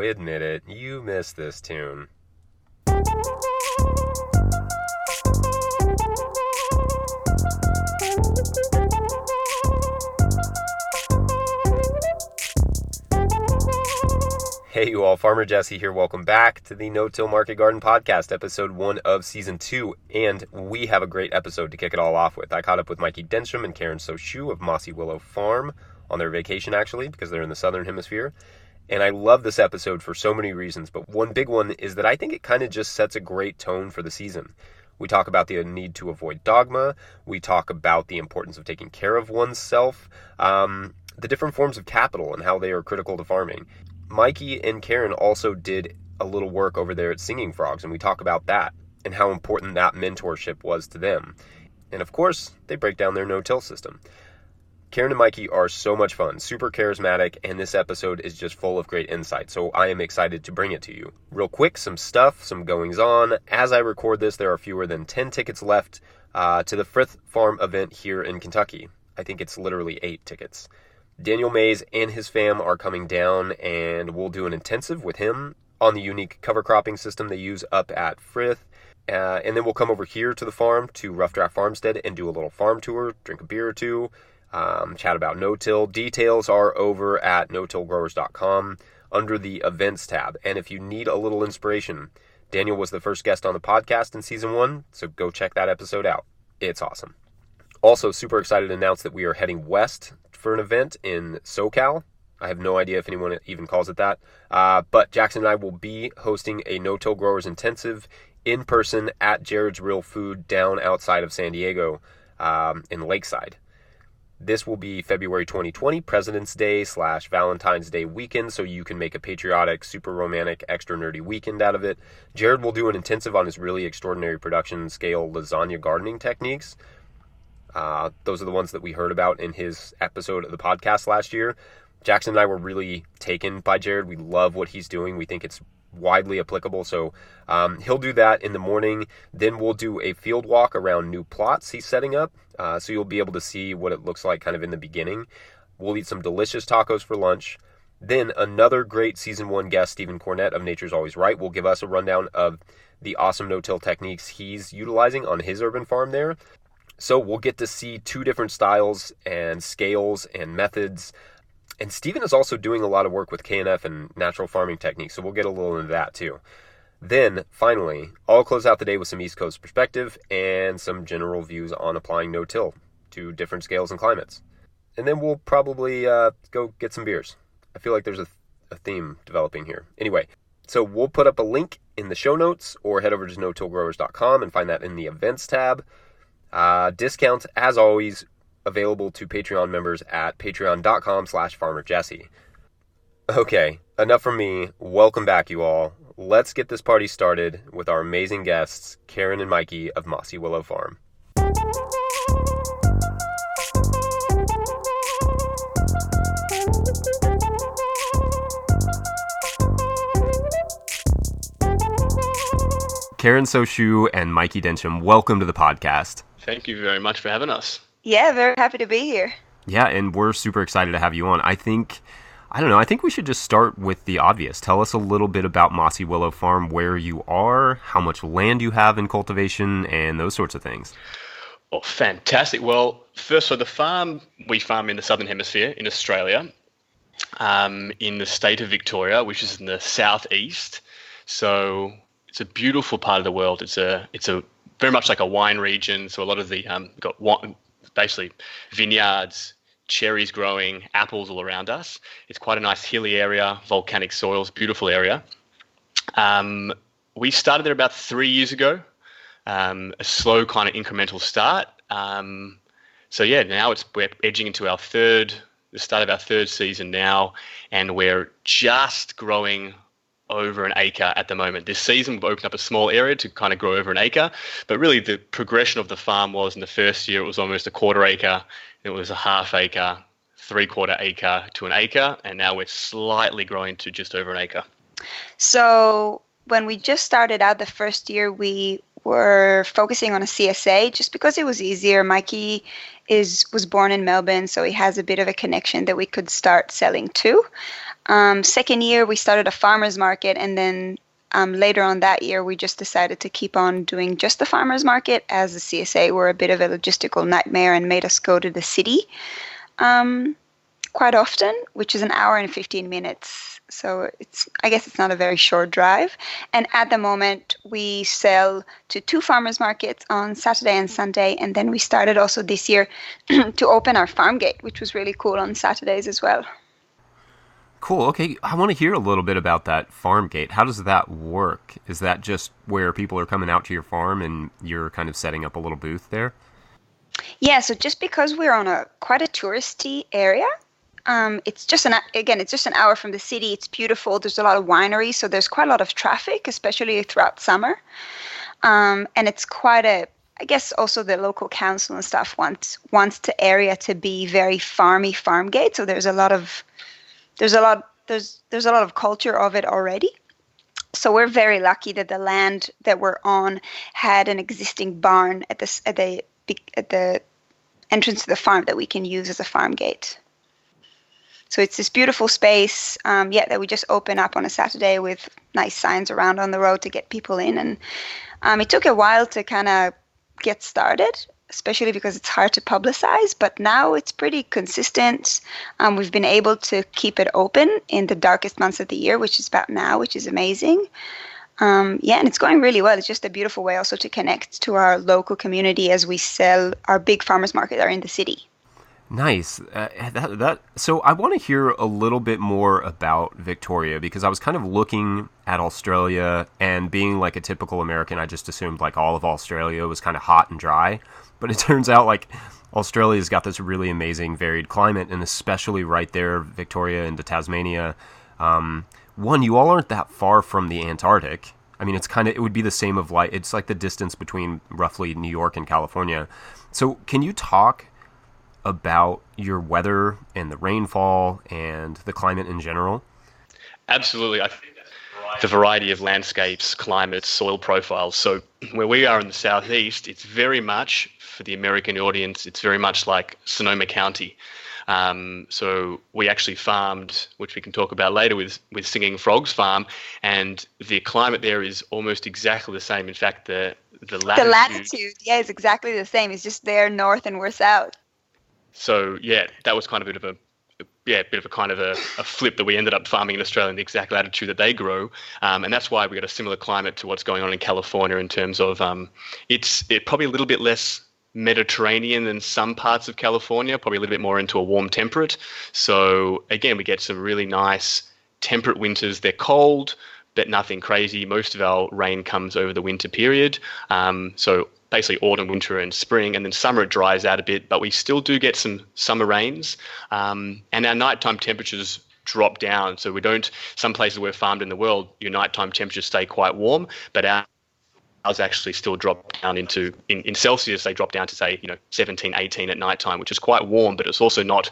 admit it. You missed this tune. Hey you all, Farmer Jesse here. Welcome back to the No-Till Market Garden Podcast, episode 1 of season 2. And we have a great episode to kick it all off with. I caught up with Mikey and Keren of Mossy Willow Farm on their vacation, actually, because they're in the southern hemisphere. And I love this episode for so many reasons, but one big one is that I think it kind of just sets a great tone for the season. We talk about the need to avoid dogma. We talk about the importance of taking care of oneself, the different forms of capital and how they are critical to farming. Mikey and Keren also did a little work over there at Singing Frogs, and we talk about that and how important that mentorship was to them. And of course, they break down their no-till system. Keren and Mikey are so much fun, super charismatic, and this episode is just full of great insight, so I am excited to bring it to you. Real quick, some stuff, some goings on. As I record this, there are fewer than 10 tickets left to the Frith Farm event here in Kentucky. I think it's literally 8 tickets. Daniel Mays and his fam are coming down, and we'll do an intensive with him on the unique cover cropping system they use up at Frith. And then we'll come over here to the farm, to Rough Draft Farmstead, and do a little farm tour, drink a beer or two, chat about no-till. Details are over at no-tillgrowers.com under the events tab. And if you need a little inspiration, Daniel was the first guest on the podcast in season 1, so go check that episode out. It's awesome. Also, super excited to announce that we are heading west for an event in SoCal. I have no idea if anyone even calls it that. But Jackson and I will be hosting a No-Till Growers Intensive in person at Jared's Real Food down outside of San Diego in Lakeside. This will be February 2020, President's Day / Valentine's Day weekend, so you can make a patriotic, super romantic, extra nerdy weekend out of it. Jared will do an intensive on his really extraordinary production scale lasagna gardening techniques. Those are the ones that we heard about in his episode of the podcast last year. Jackson and I were really taken by Jared. We love what he's doing. We think it's widely applicable. So he'll do that in the morning. Then we'll do a field walk around new plots he's setting up. So you'll be able to see what it looks like kind of in the beginning. We'll eat some delicious tacos for lunch. Then another great season 1 guest, Stephen Cornett of Nature's Always Right, will give us a rundown of the awesome no-till techniques he's utilizing on his urban farm there. So we'll get to see 2 different styles and scales and methods. And Stephen is also doing a lot of work with KNF and natural farming techniques, so we'll get a little into that too. Then, finally, I'll close out the day with some East Coast perspective and some general views on applying no-till to different scales and climates. And then we'll probably go get some beers. I feel like there's a theme developing here. Anyway, so we'll put up a link in the show notes or head over to no-tillgrowers.com and find that in the events tab. Discounts, as always, available to Patreon members at patreon.com/farmerjesse. Okay, enough from me. Welcome back, you all. Let's get this party started with our amazing guests, Keren and Mikey of Mossy Willow Farm. Keren Soshu and Mikey Densham, welcome to the podcast. Thank you very much for having us. Yeah, very happy to be here. Yeah, and we're super excited to have you on. I think we should just start with the obvious. Tell us a little bit about Mossy Willow Farm, where you are, how much land you have in cultivation, and those sorts of things. Oh, fantastic. Well, first, so we farm in the Southern Hemisphere in Australia, in the state of Victoria, which is in the southeast. So it's a beautiful part of the world. It's a very much like a wine region. So a lot of the got basically vineyards, cherries growing, apples all around us. It's quite a nice hilly area, volcanic soils, beautiful area. We started there about 3 years ago, a slow kind of incremental start. So yeah, now we're edging into the start of our 3rd season now, and we're just growing over an acre at the moment. This season we've opened up a small area to kind of grow over an acre, but really the progression of the farm was in the first year it was almost a quarter acre, it was a half acre, 3/4 acre to an acre, and now we're slightly growing to just over an acre. So when we just started out the first year, we were focusing on a CSA just because it was easier. Mikey was born in Melbourne, so he has a bit of a connection that we could start selling to. Second year, we started a farmer's market, and then later on that year, we just decided to keep on doing just the farmer's market, as the CSA were a bit of a logistical nightmare and made us go to the city quite often, which is an hour and 15 minutes. So I guess it's not a very short drive. And at the moment, we sell to 2 farmers markets on Saturday and Sunday. And then we started also this year to open our farm gate, which was really cool, on Saturdays as well. Cool. Okay. I want to hear a little bit about that farm gate. How does that work? Is that just where people are coming out to your farm and you're kind of setting up a little booth there? Yeah. So just because we're on quite a touristy area, it's just an hour from the city. It's beautiful. There's a lot of wineries, so there's quite a lot of traffic, especially throughout summer. And it's quite I guess also the local council and stuff wants the area to be very farmy farm gate. So there's a lot of culture of it already. So we're very lucky that the land that we're on had an existing barn at the entrance to the farm that we can use as a farm gate. So it's this beautiful space, that we just open up on a Saturday with nice signs around on the road to get people in. And it took a while to kind of get started, especially because it's hard to publicize. But now it's pretty consistent. We've been able to keep it open in the darkest months of the year, which is about now, which is amazing. And it's going really well. It's just a beautiful way also to connect to our local community as we sell. Our big farmers market are in the city. Nice. So I want to hear a little bit more about Victoria, because I was kind of looking at Australia, and being like a typical American, I just assumed like all of Australia was kind of hot and dry. But it turns out like Australia's got this really amazing varied climate, and especially right there, Victoria into Tasmania. You all aren't that far from the Antarctic. I mean, it would be the same it's like the distance between roughly New York and California. So can you talk about your weather and the rainfall and the climate in general? Absolutely. I think the variety of landscapes, climates, soil profiles. So where we are in the southeast, it's very much, for the American audience, it's very much like Sonoma County. So we actually farmed, which we can talk about later, with Singing Frogs Farm, and the climate there is almost exactly the same. In fact, the latitude, is exactly the same. It's just they're north and we're south. So that was kind of a bit of a flip, that we ended up farming in Australia in the exact latitude that they grow, and that's why we got a similar climate to what's going on in California in terms of it's probably a little bit less Mediterranean than some parts of California, probably a little bit more into a warm temperate. So again, we get some really nice temperate winters. They're cold, but nothing crazy. Most of our rain comes over the winter period. So basically autumn, winter, and spring, and then summer it dries out a bit, but we still do get some summer rains, and our nighttime temperatures drop down. So some places we're farmed in the world, your nighttime temperatures stay quite warm, but ours actually still drop down in Celsius. They drop down to say 17, 18 at nighttime, which is quite warm, but it's also not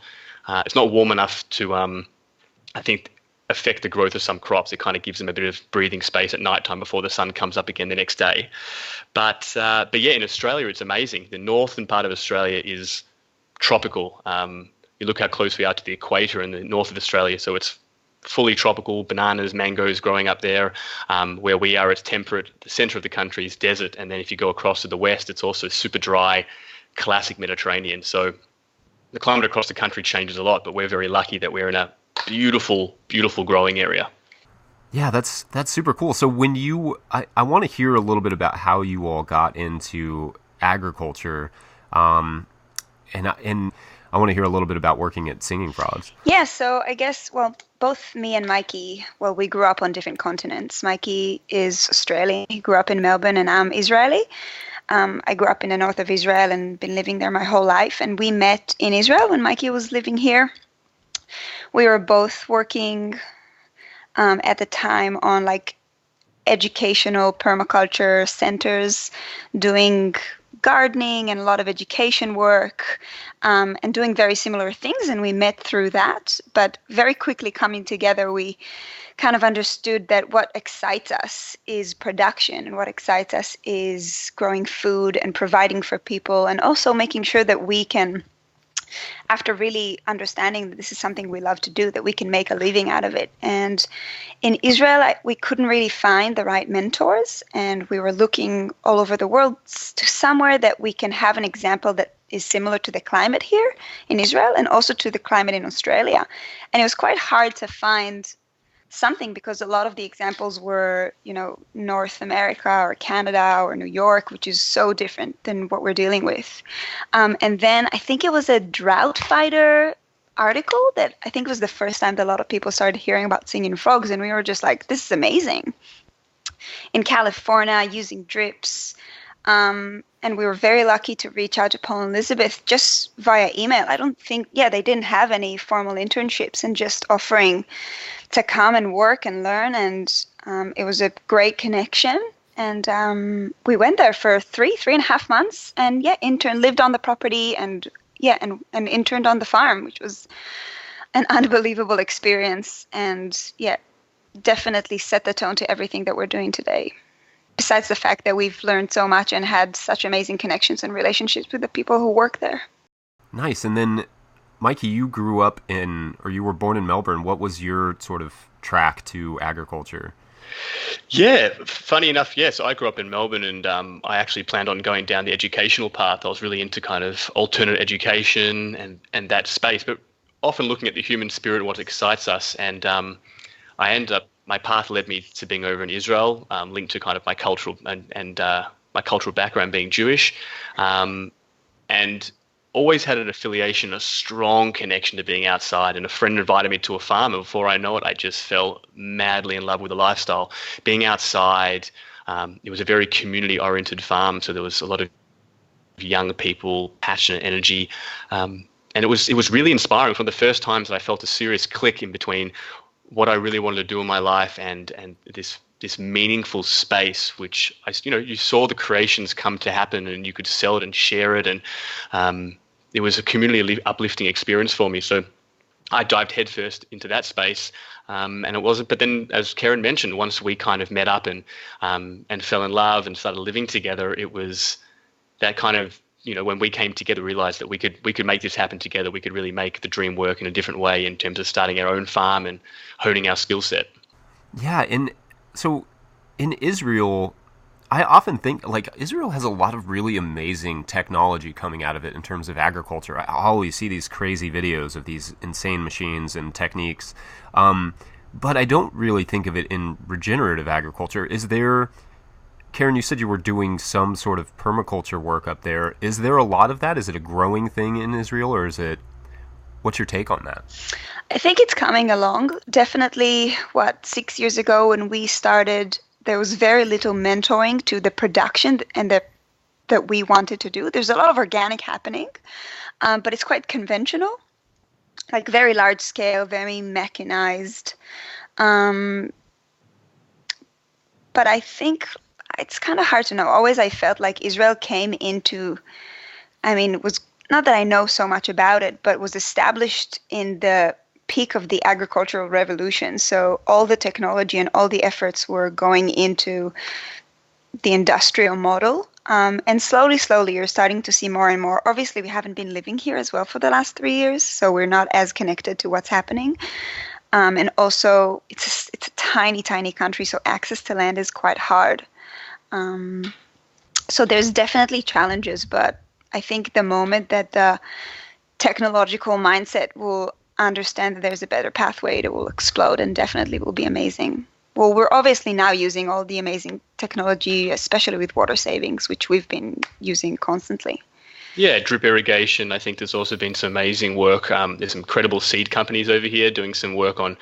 warm enough to I think affect the growth of some crops. It kind of gives them a bit of breathing space at nighttime before the sun comes up again the next day. But in Australia, it's amazing. The northern part of Australia is tropical. You look how close we are to the equator in the north of Australia, so it's fully tropical, bananas, mangoes growing up there. Where we are, it's temperate. The centre of the country is desert, and then if you go across to the west, it's also super dry, classic Mediterranean. So the climate across the country changes a lot, but we're very lucky that we're in a beautiful, beautiful growing area. Yeah, that's super cool. So when I want to hear a little bit about how you all got into agriculture, and I want to hear a little bit about working at Singing Frogs. Yeah, so I guess, both me and Mikey, we grew up on different continents. Mikey is Australian. He grew up in Melbourne, and I'm Israeli. I grew up in the north of Israel and been living there my whole life. And we met in Israel when Mikey was living here. We were both working at the time on educational permaculture centers, doing gardening and a lot of education work, and doing very similar things. And we met through that. But very quickly coming together, we kind of understood that what excites us is production, and what excites us is growing food and providing for people, and also making sure that we can after really understanding that this is something we love to do, that we can make a living out of it. And in Israel, we couldn't really find the right mentors, and we were looking all over the world to somewhere that we can have an example that is similar to the climate here in Israel and also to the climate in Australia. And it was quite hard to find something because a lot of the examples were, North America or Canada or New York, which is so different than what we're dealing with. And then I think it was a drought fighter article that I think was the first time that a lot of people started hearing about singing frogs, and we were just like, this is amazing. In California, using drips. And we were very lucky to reach out to Paul and Elizabeth just via email. I don't think, they didn't have any formal internships, and just offering to come and work and learn. And it was a great connection. And we went there for 3.5 months, and lived on the property and interned on the farm, which was an unbelievable experience. And definitely set the tone to everything that we're doing today. Besides the fact that we've learned so much and had such amazing connections and relationships with the people who work there. Nice. And then, Mikey, you grew up you were born in Melbourne. What was your sort of track to agriculture? Yeah, funny enough, yes, I grew up in Melbourne, and I actually planned on going down the educational path. I was really into kind of alternate education and that space, but often looking at the human spirit, what excites us. And I ended up, my path led me to being over in Israel, linked to kind of my cultural and my cultural background being Jewish, and always had an affiliation, a strong connection to being outside. And a friend invited me to a farm, and before I know it, I just fell madly in love with the lifestyle. Being outside, it was a very community-oriented farm, so there was a lot of young people, passionate energy, and it was really inspiring. From the first times that I felt a serious click in between what I really wanted to do in my life and this meaningful space, which you saw the creations come to happen, and you could sell it and share it, and it was a community uplifting experience for me. So I dived headfirst into that space, and it wasn't. But then, as Keren mentioned, once we kind of met up and fell in love and started living together, it was that kind of, when we came together, realized that we could make this happen together. We could really make the dream work in a different way in terms of starting our own farm and honing our skill set. Yeah, and so in Israel, I often think Israel has a lot of really amazing technology coming out of it in terms of agriculture. I always see these crazy videos of these insane machines and techniques, but I don't really think of it in regenerative agriculture. Is there... Keren, you said you were doing some sort of permaculture work up there. Is there a lot of that? Is it a growing thing in Israel, or what's your take on that? I think it's coming along. Definitely, 6 years ago when we started, there was very little mentoring to the production and that we wanted to do. There's a lot of organic happening, but it's quite conventional, like very large scale, very mechanized. But I think it's kind of hard to know. Always I felt like Israel came into, it was not that I know so much about it, but was established in the peak of the agricultural revolution. So all the technology and all the efforts were going into the industrial model. And slowly, you're starting to see more and more. Obviously, we haven't been living here as well for the last 3 years, so we're not as connected to what's happening. And also, it's a tiny, tiny country, so access to land is quite hard. So there's definitely challenges, but I think the moment that the technological mindset will understand that there's a better pathway, it will explode and definitely will be amazing. Well, we're obviously now using all the amazing technology, especially with water savings, which we've been using constantly. Yeah, drip irrigation. I think there's also been some amazing work. There's some credible seed companies over here doing some work on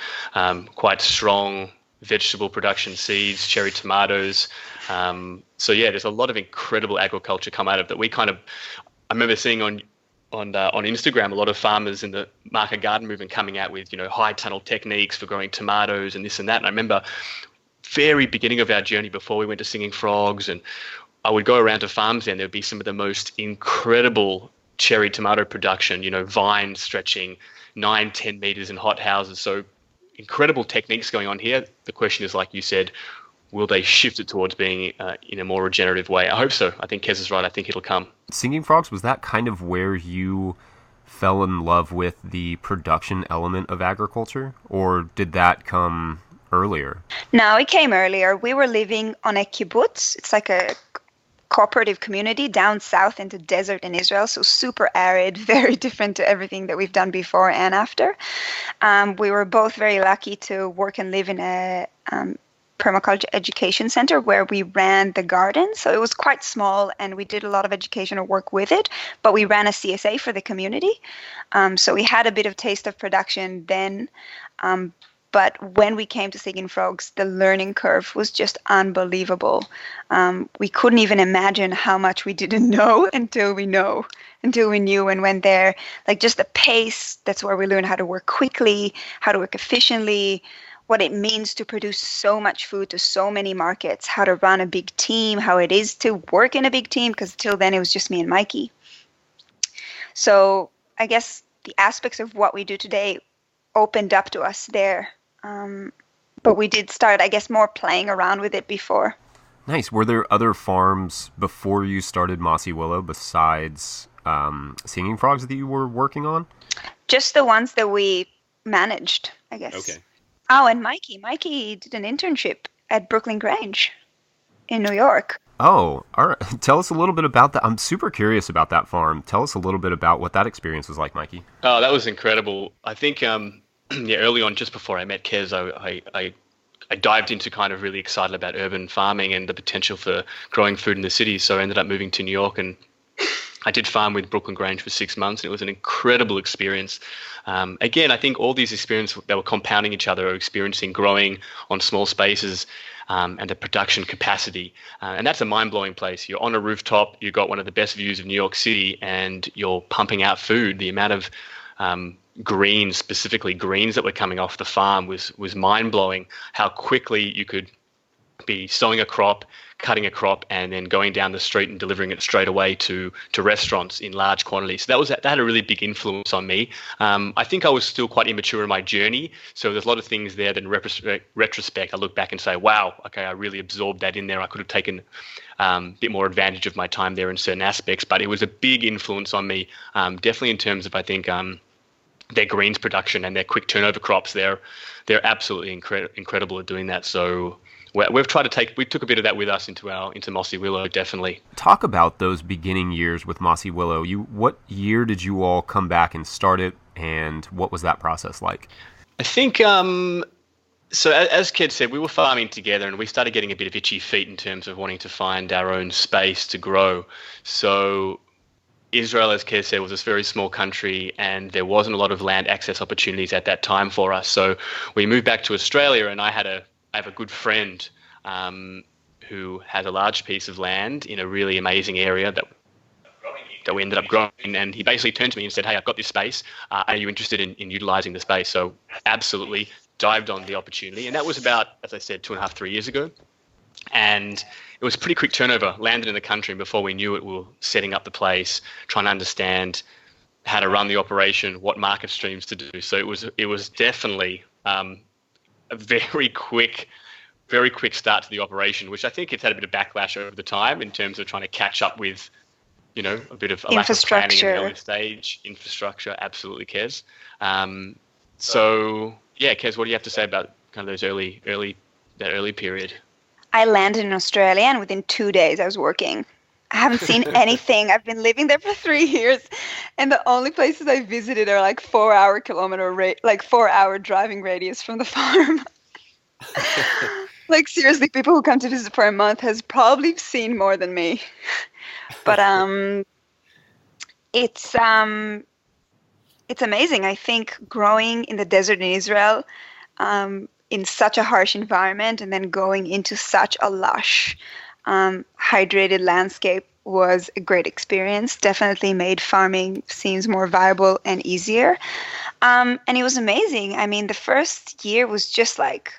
quite strong vegetable production seeds, cherry tomatoes. So yeah, there's a lot of incredible agriculture come out of that. I remember seeing on Instagram a lot of farmers in the market garden movement coming out with high tunnel techniques for growing tomatoes and this and that. And I remember very beginning of our journey before we went to Singing Frogs, and I would go around to farms and there'd be some of the most incredible cherry tomato production. Vines stretching 9-10 meters in hot houses. So incredible techniques going on here. The question is, like you said, will they shift it towards being in a more regenerative way? I hope so. I think Kez is right. I think it'll come. Singing Frogs, was that kind of where you fell in love with the production element of agriculture, or did that come earlier? No, it came earlier. We were living on a kibbutz. It's like a cooperative community down south in the desert in Israel, so super arid, very different to everything that we've done before and after. We were both very lucky to work and live in a permaculture education center where we ran the garden. So it was quite small and we did a lot of educational work with it, but we ran a CSA for the community. So we had a bit of taste of production then. But when we came to Singing Frogs, the learning curve was just unbelievable. We couldn't even imagine how much we didn't know until we knew and went there. Like just the pace, that's where we learned how to work quickly, how to work efficiently, what it means to produce so much food to so many markets, how to run a big team, how it is to work in a big team, because till then it was just me and Mikey. So I guess the aspects of what we do today opened up to us there. But we did start, I guess, more playing around with it before. Nice. Were there other farms before you started Mossy Willow besides Singing Frogs that you were working on? Just the ones that we managed, I guess. Okay. Oh, and Mikey did an internship at Brooklyn Grange in New York. Oh, all right. Tell us a little bit about that. I'm super curious about that farm. Tell us a little bit about what that experience was like, Mikey. Oh, that was incredible. I think early on, just before I met Kez, I dived into kind of really excited about urban farming and the potential for growing food in the city. So I ended up moving to New York and I did farm with Brooklyn Grange for 6 months, and it was an incredible experience. Again, I think all these experiences, they were compounding each other, experiencing growing on small spaces and the production capacity. And that's a mind-blowing place. You're on a rooftop, you've got one of the best views of New York City, and you're pumping out food. The amount of greens, specifically greens that were coming off the farm was mind-blowing. How quickly you could be sowing a crop, cutting a crop, and then going down the street and delivering it straight away to restaurants in large quantities. So that had a really big influence on me. I think I was still quite immature in my journey, so there's a lot of things there that in retrospect I look back and say, wow, okay, I really absorbed that in there. I could have taken a bit more advantage of my time there in certain aspects, but it was a big influence on me, definitely in terms of, I think, their greens production and their quick turnover crops. They're absolutely incredible at doing that. So we took a bit of that with us into Mossy Willow, definitely. Talk about those beginning years with Mossy Willow. What year did you all come back and start it, and what was that process like? I think, so as Ked said, we were farming together and we started getting a bit of itchy feet in terms of wanting to find our own space to grow. So Israel, as Ked said, was this very small country and there wasn't a lot of land access opportunities at that time for us. So we moved back to Australia, and I have a good friend who has a large piece of land in a really amazing area that we ended up growing. And he basically turned to me and said, hey, I've got this space. Are you interested in utilizing the space? So absolutely dived on the opportunity. And that was about, as I said, 2.5, 3 years ago. And it was pretty quick turnover, landed in the country, and before we knew it, we were setting up the place, trying to understand how to run the operation, what market streams to do. So it was definitely a very quick start to the operation, which I think it's had a bit of backlash over the time in terms of trying to catch up with, a bit of a lack of planning in the early stage. Infrastructure, absolutely, Kez. So yeah, Kez, what do you have to say about kind of those that early period? I landed in Australia, and within 2 days I was working. I haven't seen anything. I've been living there for 3 years, and the only places I visited are like 4-hour driving radius from the farm. Like seriously, people who come to visit for a month has probably seen more than me. But it's amazing. I think growing in the desert in Israel, in such a harsh environment, and then going into such a lush, hydrated landscape was a great experience. Definitely made farming seems more viable and easier. And it was amazing. I mean, the first year was just like,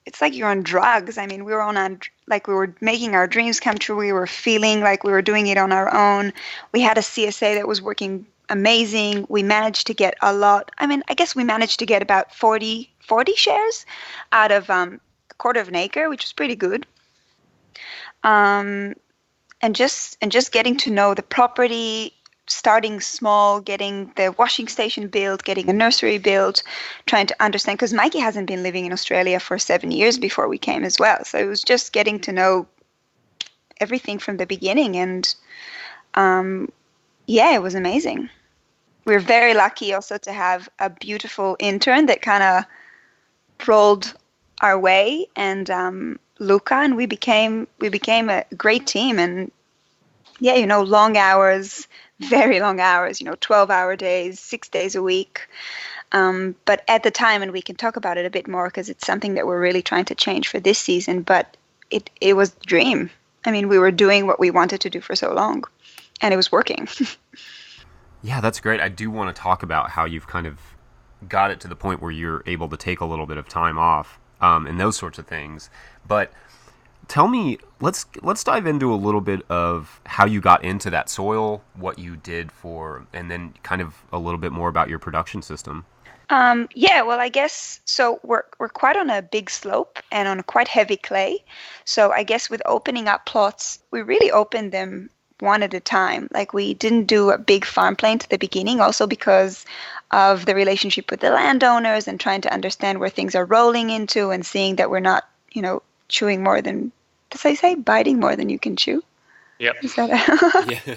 it's like you're on drugs. I mean, we were making our dreams come true. We were feeling like we were doing it on our own. We had a CSA that was working amazing. We managed to get a lot. I mean, I guess we managed to get about 40 shares out of a quarter of an acre, which was pretty good. And just getting to know the property, starting small, getting the washing station built, getting a nursery built, trying to understand, because Mikey hasn't been living in Australia for 7 years before we came as well. So it was just getting to know everything from the beginning. And it was amazing. We're very lucky also to have a beautiful intern that kind of rolled our way, and Luca, and we became a great team. And long hours, very long hours, 12-hour days, 6 days a week. But at the time, and we can talk about it a bit more because it's something that we're really trying to change for this season, but it was the dream. I mean, we were doing what we wanted to do for so long, and it was working. Yeah, that's great. I do want to talk about how you've kind of got it to the point where you're able to take a little bit of time off and those sorts of things. But tell me, let's dive into a little bit of how you got into that soil, what you did and then kind of a little bit more about your production system. Well, I guess so. We're quite on a big slope and on a quite heavy clay. So I guess with opening up plots, we really opened them one at a time. Like, we didn't do a big farm plane to the beginning, also because of the relationship with the landowners and trying to understand where things are rolling into and seeing that we're not, chewing more than, does I say biting more than you can chew? Yep. Is that Yeah.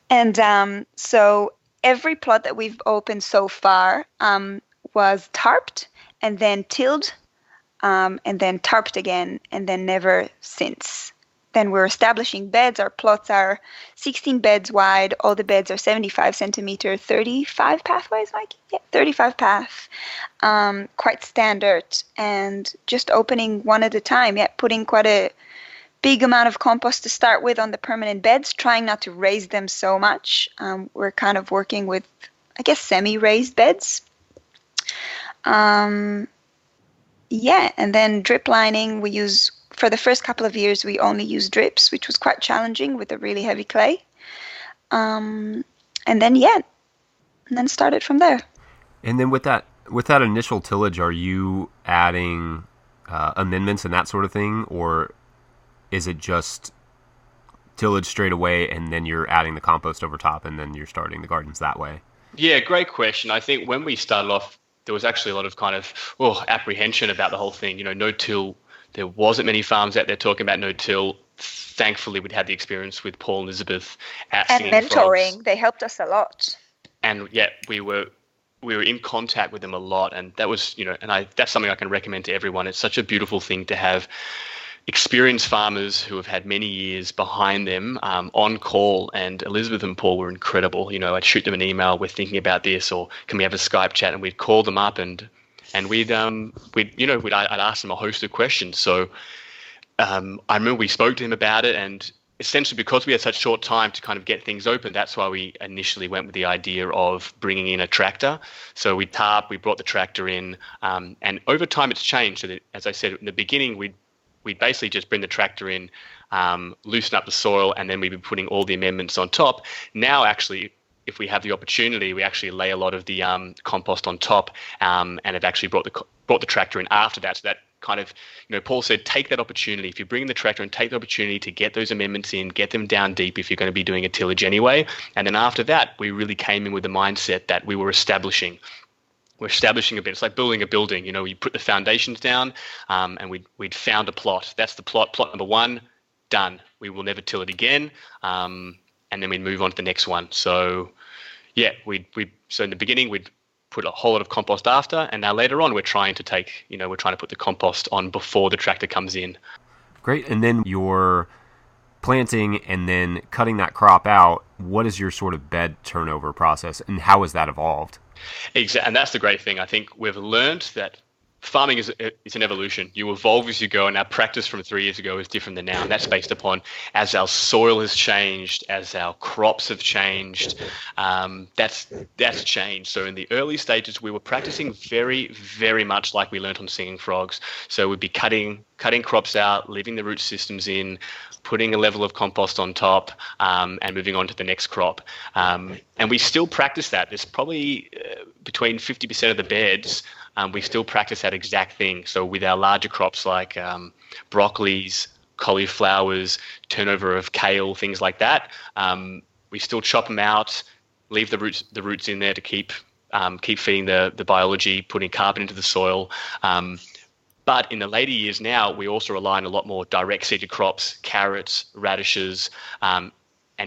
And so every plot that we've opened so far was tarped and then tilled and then tarped again and then never since. Then we're establishing beds. Our plots are 16 beds wide. All the beds are 75 centimeter, 35 pathways, Mikey? Yeah, 35 path. Quite standard. And just opening one at a time. Yeah, putting quite a big amount of compost to start with on the permanent beds, trying not to raise them so much. We're kind of working with, I guess, semi-raised beds. And then drip lining we use. For the first couple of years, we only used drips, which was quite challenging with a really heavy clay. And then started from there. And then with that initial tillage, are you adding amendments and that sort of thing, or is it just tillage straight away and then you're adding the compost over top and then you're starting the gardens that way? Yeah, great question. I think when we started off, there was actually a lot of kind of apprehension about the whole thing. No-till. There wasn't many farms out there talking about no-till. Thankfully, we'd had the experience with Paul and Elizabeth at and Singing mentoring. Frogs. They helped us a lot. And we were in contact with them a lot, and that was that's something I can recommend to everyone. It's such a beautiful thing to have experienced farmers who have had many years behind them on call, and Elizabeth and Paul were incredible. I'd shoot them an email, we're thinking about this, or can we have a Skype chat, and we'd call them up and I'd ask them a host of questions. So I remember we spoke to him about it, and essentially because we had such short time to kind of get things open, that's why we initially went with the idea of bringing in a tractor. So we brought the tractor in, and over time it's changed. So that, as I said in the beginning, we'd basically just bring the tractor in, loosen up the soil, and then we'd be putting all the amendments on top. Now, actually, if we have the opportunity, we actually lay a lot of the compost on top, and have actually brought the tractor in after that. So that kind of, Paul said, take that opportunity. If you bring the tractor and take the opportunity to get those amendments in, get them down deep if you're going to be doing a tillage anyway. And then after that, we really came in with the mindset that we were establishing. We're establishing a bit. It's like building a building. You put the foundations down, and we'd found a plot. That's the plot. Plot number 1, done. We will never till it again. And then we'd move on to the next one. So, so in the beginning we'd put a whole lot of compost after, and now later on we're trying to put the compost on before the tractor comes in. Great. And then you're planting and then cutting that crop out. What is your sort of bed turnover process, and how has that evolved? Exactly, and that's the great thing. I think we've learned that farming is an evolution. You evolve as you go, and our practice from 3 years ago is different than now. And that's based upon as our soil has changed, as our crops have changed. That's changed. So in the early stages, we were practicing very, very much like we learned on Singing Frogs. So we'd be cutting crops out, leaving the root systems in, putting a level of compost on top, and moving on to the next crop. And we still practice that. There's probably between 50% of the beds, we still practice that exact thing. So with our larger crops like broccolis, cauliflowers, turnover of kale, things like that, we still chop them out, leave the roots in there to keep feeding the biology, putting carbon into the soil. But in the later years now, we also rely on a lot more direct seeded crops, carrots, radishes. And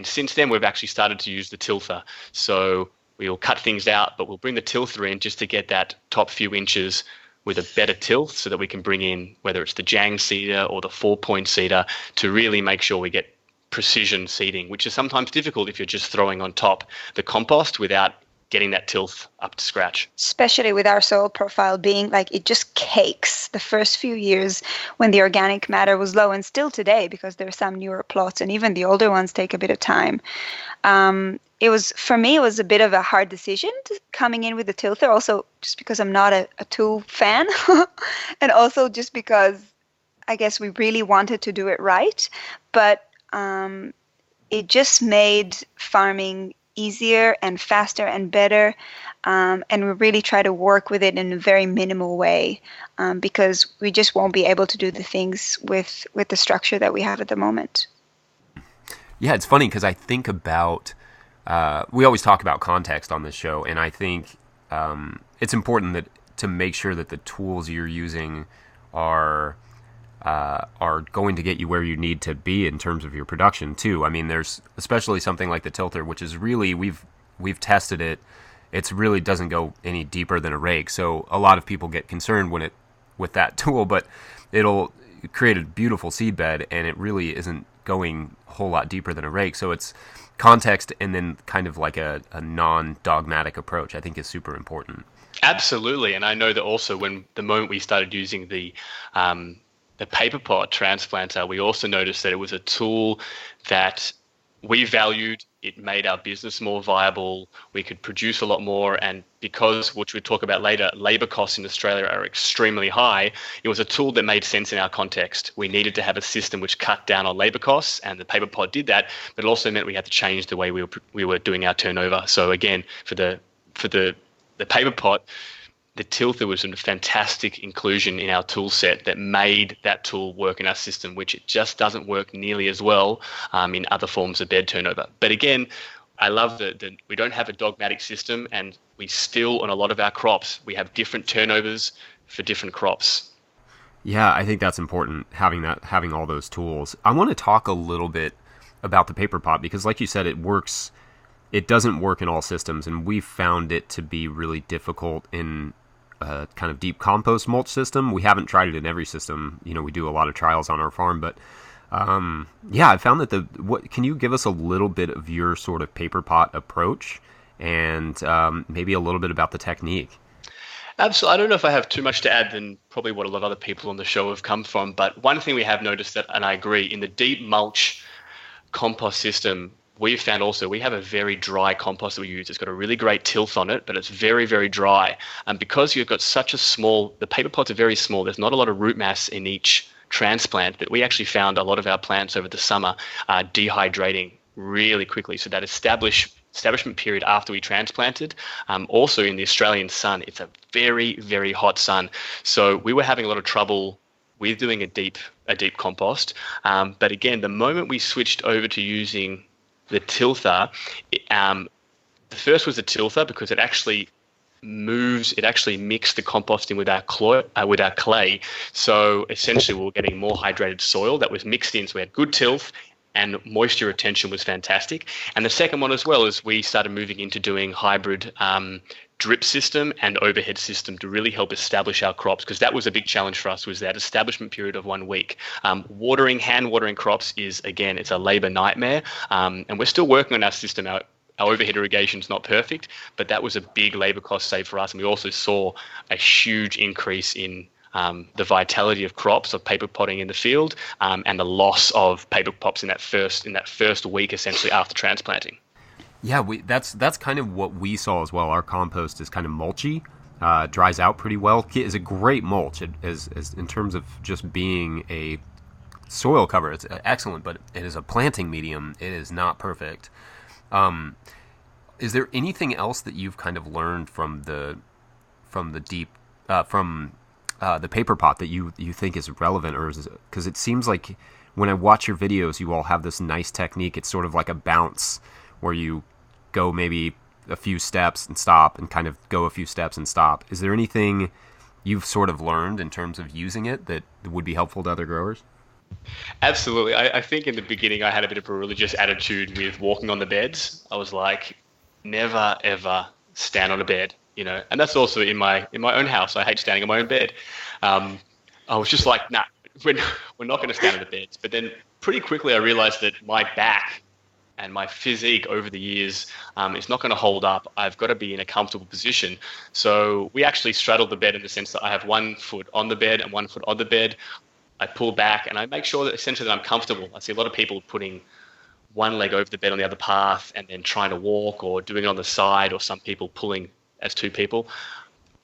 since then, we've actually started to use the tilther. So we'll cut things out, but we'll bring the tilther in just to get that top few inches with a better tilth so that we can bring in, whether it's the Jang seeder or the 4-point seeder, to really make sure we get precision seeding, which is sometimes difficult if you're just throwing on top the compost without getting that tilth up to scratch. Especially with our soil profile being like, it just cakes the first few years when the organic matter was low, and still today, because there are some newer plots and even the older ones take a bit of time. For me, it was a bit of a hard decision coming in with the tilther, also just because I'm not a tool fan and also just because I guess we really wanted to do it right. But it just made farming easier and faster and better, and we really try to work with it in a very minimal way, because we just won't be able to do the things with the structure that we have at the moment. Yeah, it's funny because I think about we always talk about context on this show, and I think it's important that to make sure that the tools you're using are going to get you where you need to be in terms of your production too. I mean, there's especially something like the tilther, which is really we've tested it. It's really doesn't go any deeper than a rake. So a lot of people get concerned with that tool, but it'll create a beautiful seed bed, and it really isn't going a whole lot deeper than a rake. So it's context and then kind of like a non-dogmatic approach, I think, is super important. Absolutely, and I know that also the moment we started using the Paperpot transplanter, we also noticed that it was a tool that we valued. It made our business more viable. We could produce a lot more, and because, which we'll talk about later, labor costs in Australia are extremely high, it was a tool that made sense in our context. We needed to have a system which cut down on labor costs, and the Paperpot did that, but it also meant we had to change the way we were doing our turnover. So again, for the Paperpot, the tilther was a fantastic inclusion in our tool set that made that tool work in our system, which it just doesn't work nearly as well in other forms of bed turnover. But again, I love that we don't have a dogmatic system, and we still, on a lot of our crops, we have different turnovers for different crops. Yeah, I think that's important, having all those tools. I want to talk a little bit about the Paperpot because, like you said, it doesn't work in all systems, and we found it to be really difficult in a kind of deep compost mulch system. We haven't tried it in every system. You know, we do a lot of trials on our farm, but yeah, I found that can you give us a little bit of your sort of Paperpot approach and maybe a little bit about the technique? Absolutely. I don't know if I have too much to add than probably what a lot of other people on the show have come from, but one thing we have noticed that, and I agree, in the deep mulch compost system, we've found also we have a very dry compost that we use. It's got a really great tilth on it, but it's very, very dry. And because you've got the Paperpots are very small, there's not a lot of root mass in each transplant, but we actually found a lot of our plants over the summer are dehydrating really quickly. So that establishment period after we transplanted, also in the Australian sun, it's a very, very hot sun. So we were having a lot of trouble with doing a deep compost. But again, the moment we switched over to using the tilther, the first was the tilther because it actually mixed the compost in with our clay. So essentially we were getting more hydrated soil that was mixed in. So we had good tilth and moisture retention was fantastic. And the second one as well is we started moving into doing hybrid drip system and overhead system to really help establish our crops, because that was a big challenge for us, was that establishment period of 1 week. Hand watering crops it's a labor nightmare. And we're still working on our system. Our overhead irrigation is not perfect, but that was a big labor cost save for us. And we also saw a huge increase in the vitality of crops, of paper potting in the field, and the loss of paper pots in that first week, essentially after transplanting. Yeah, that's kind of what we saw as well. Our compost is kind of mulchy, dries out pretty well. It is a great mulch. It is in terms of just being a soil cover, it's excellent, but it is a planting medium. It is not perfect. Is there anything else that you've kind of learned from the Paperpot that you think is relevant, or because it seems like when I watch your videos, you all have this nice technique. It's sort of like a bounce where you go maybe a few steps and stop and kind of go a few steps and stop. Is there anything you've sort of learned in terms of using it that would be helpful to other growers? Absolutely. I think in the beginning I had a bit of a religious attitude with walking on the beds. I was like, never ever stand on a bed, and that's also in my own house. I hate standing on my own bed. I was just like, nah, we're not going to stand on the beds. But then pretty quickly I realized that my back and my physique over the years is not going to hold up. I've got to be in a comfortable position. So we actually straddle the bed in the sense that I have 1 foot on the bed and 1 foot on the bed. I pull back and I make sure that essentially that I'm comfortable. I see a lot of people putting one leg over the bed on the other path and then trying to walk, or doing it on the side, or some people pulling as 2 people.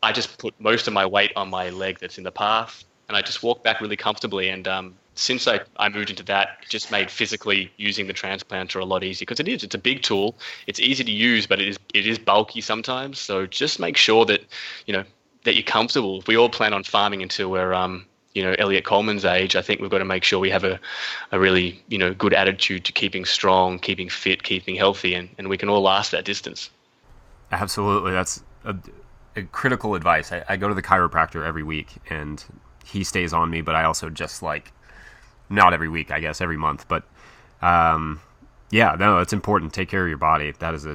I just put most of my weight on my leg that's in the path, and I just walk back really comfortably. And since I moved into that, it just made physically using the transplanter a lot easier, because it's a big tool. It's easy to use, but it is bulky sometimes. So just make sure that, that you're comfortable. If we all plan on farming until we're, Elliot Coleman's age, I think we've got to make sure we have a really, good attitude to keeping strong, keeping fit, keeping healthy, and we can all last that distance. Absolutely. That's a critical advice. I go to the chiropractor every week, and he stays on me, but I also just not every week, I guess, every month. But it's important. Take care of your body. That is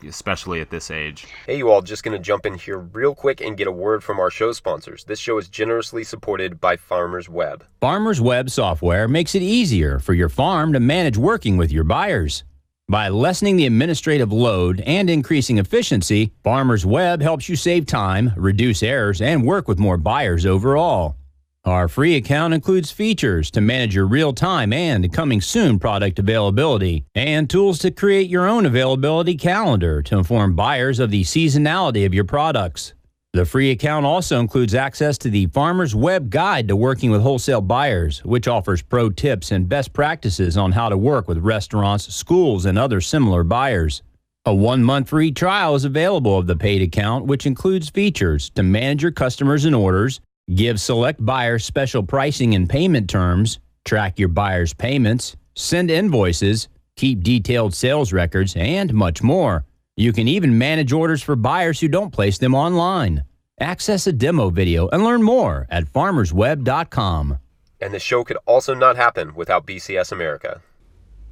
especially at this age. Hey, you all, just going to jump in here real quick and get a word from our show sponsors. This show is generously supported by Farmers Web. Farmers Web software makes it easier for your farm to manage working with your buyers. By lessening the administrative load and increasing efficiency, Farmers Web helps you save time, reduce errors, and work with more buyers overall. Our free account includes features to manage your real-time and coming soon product availability, and tools to create your own availability calendar to inform buyers of the seasonality of your products. The free account also includes access to the Farmers Web Guide to Working with Wholesale Buyers, which offers pro tips and best practices on how to work with restaurants, schools, and other similar buyers. A 1-month free trial is available of the paid account, which includes features to manage your customers and orders, give select buyers special pricing and payment terms, track your buyers' payments, send invoices, keep detailed sales records, and much more. You can even manage orders for buyers who don't place them online. Access a demo video and learn more at farmersweb.com. And the show could also not happen without BCS America.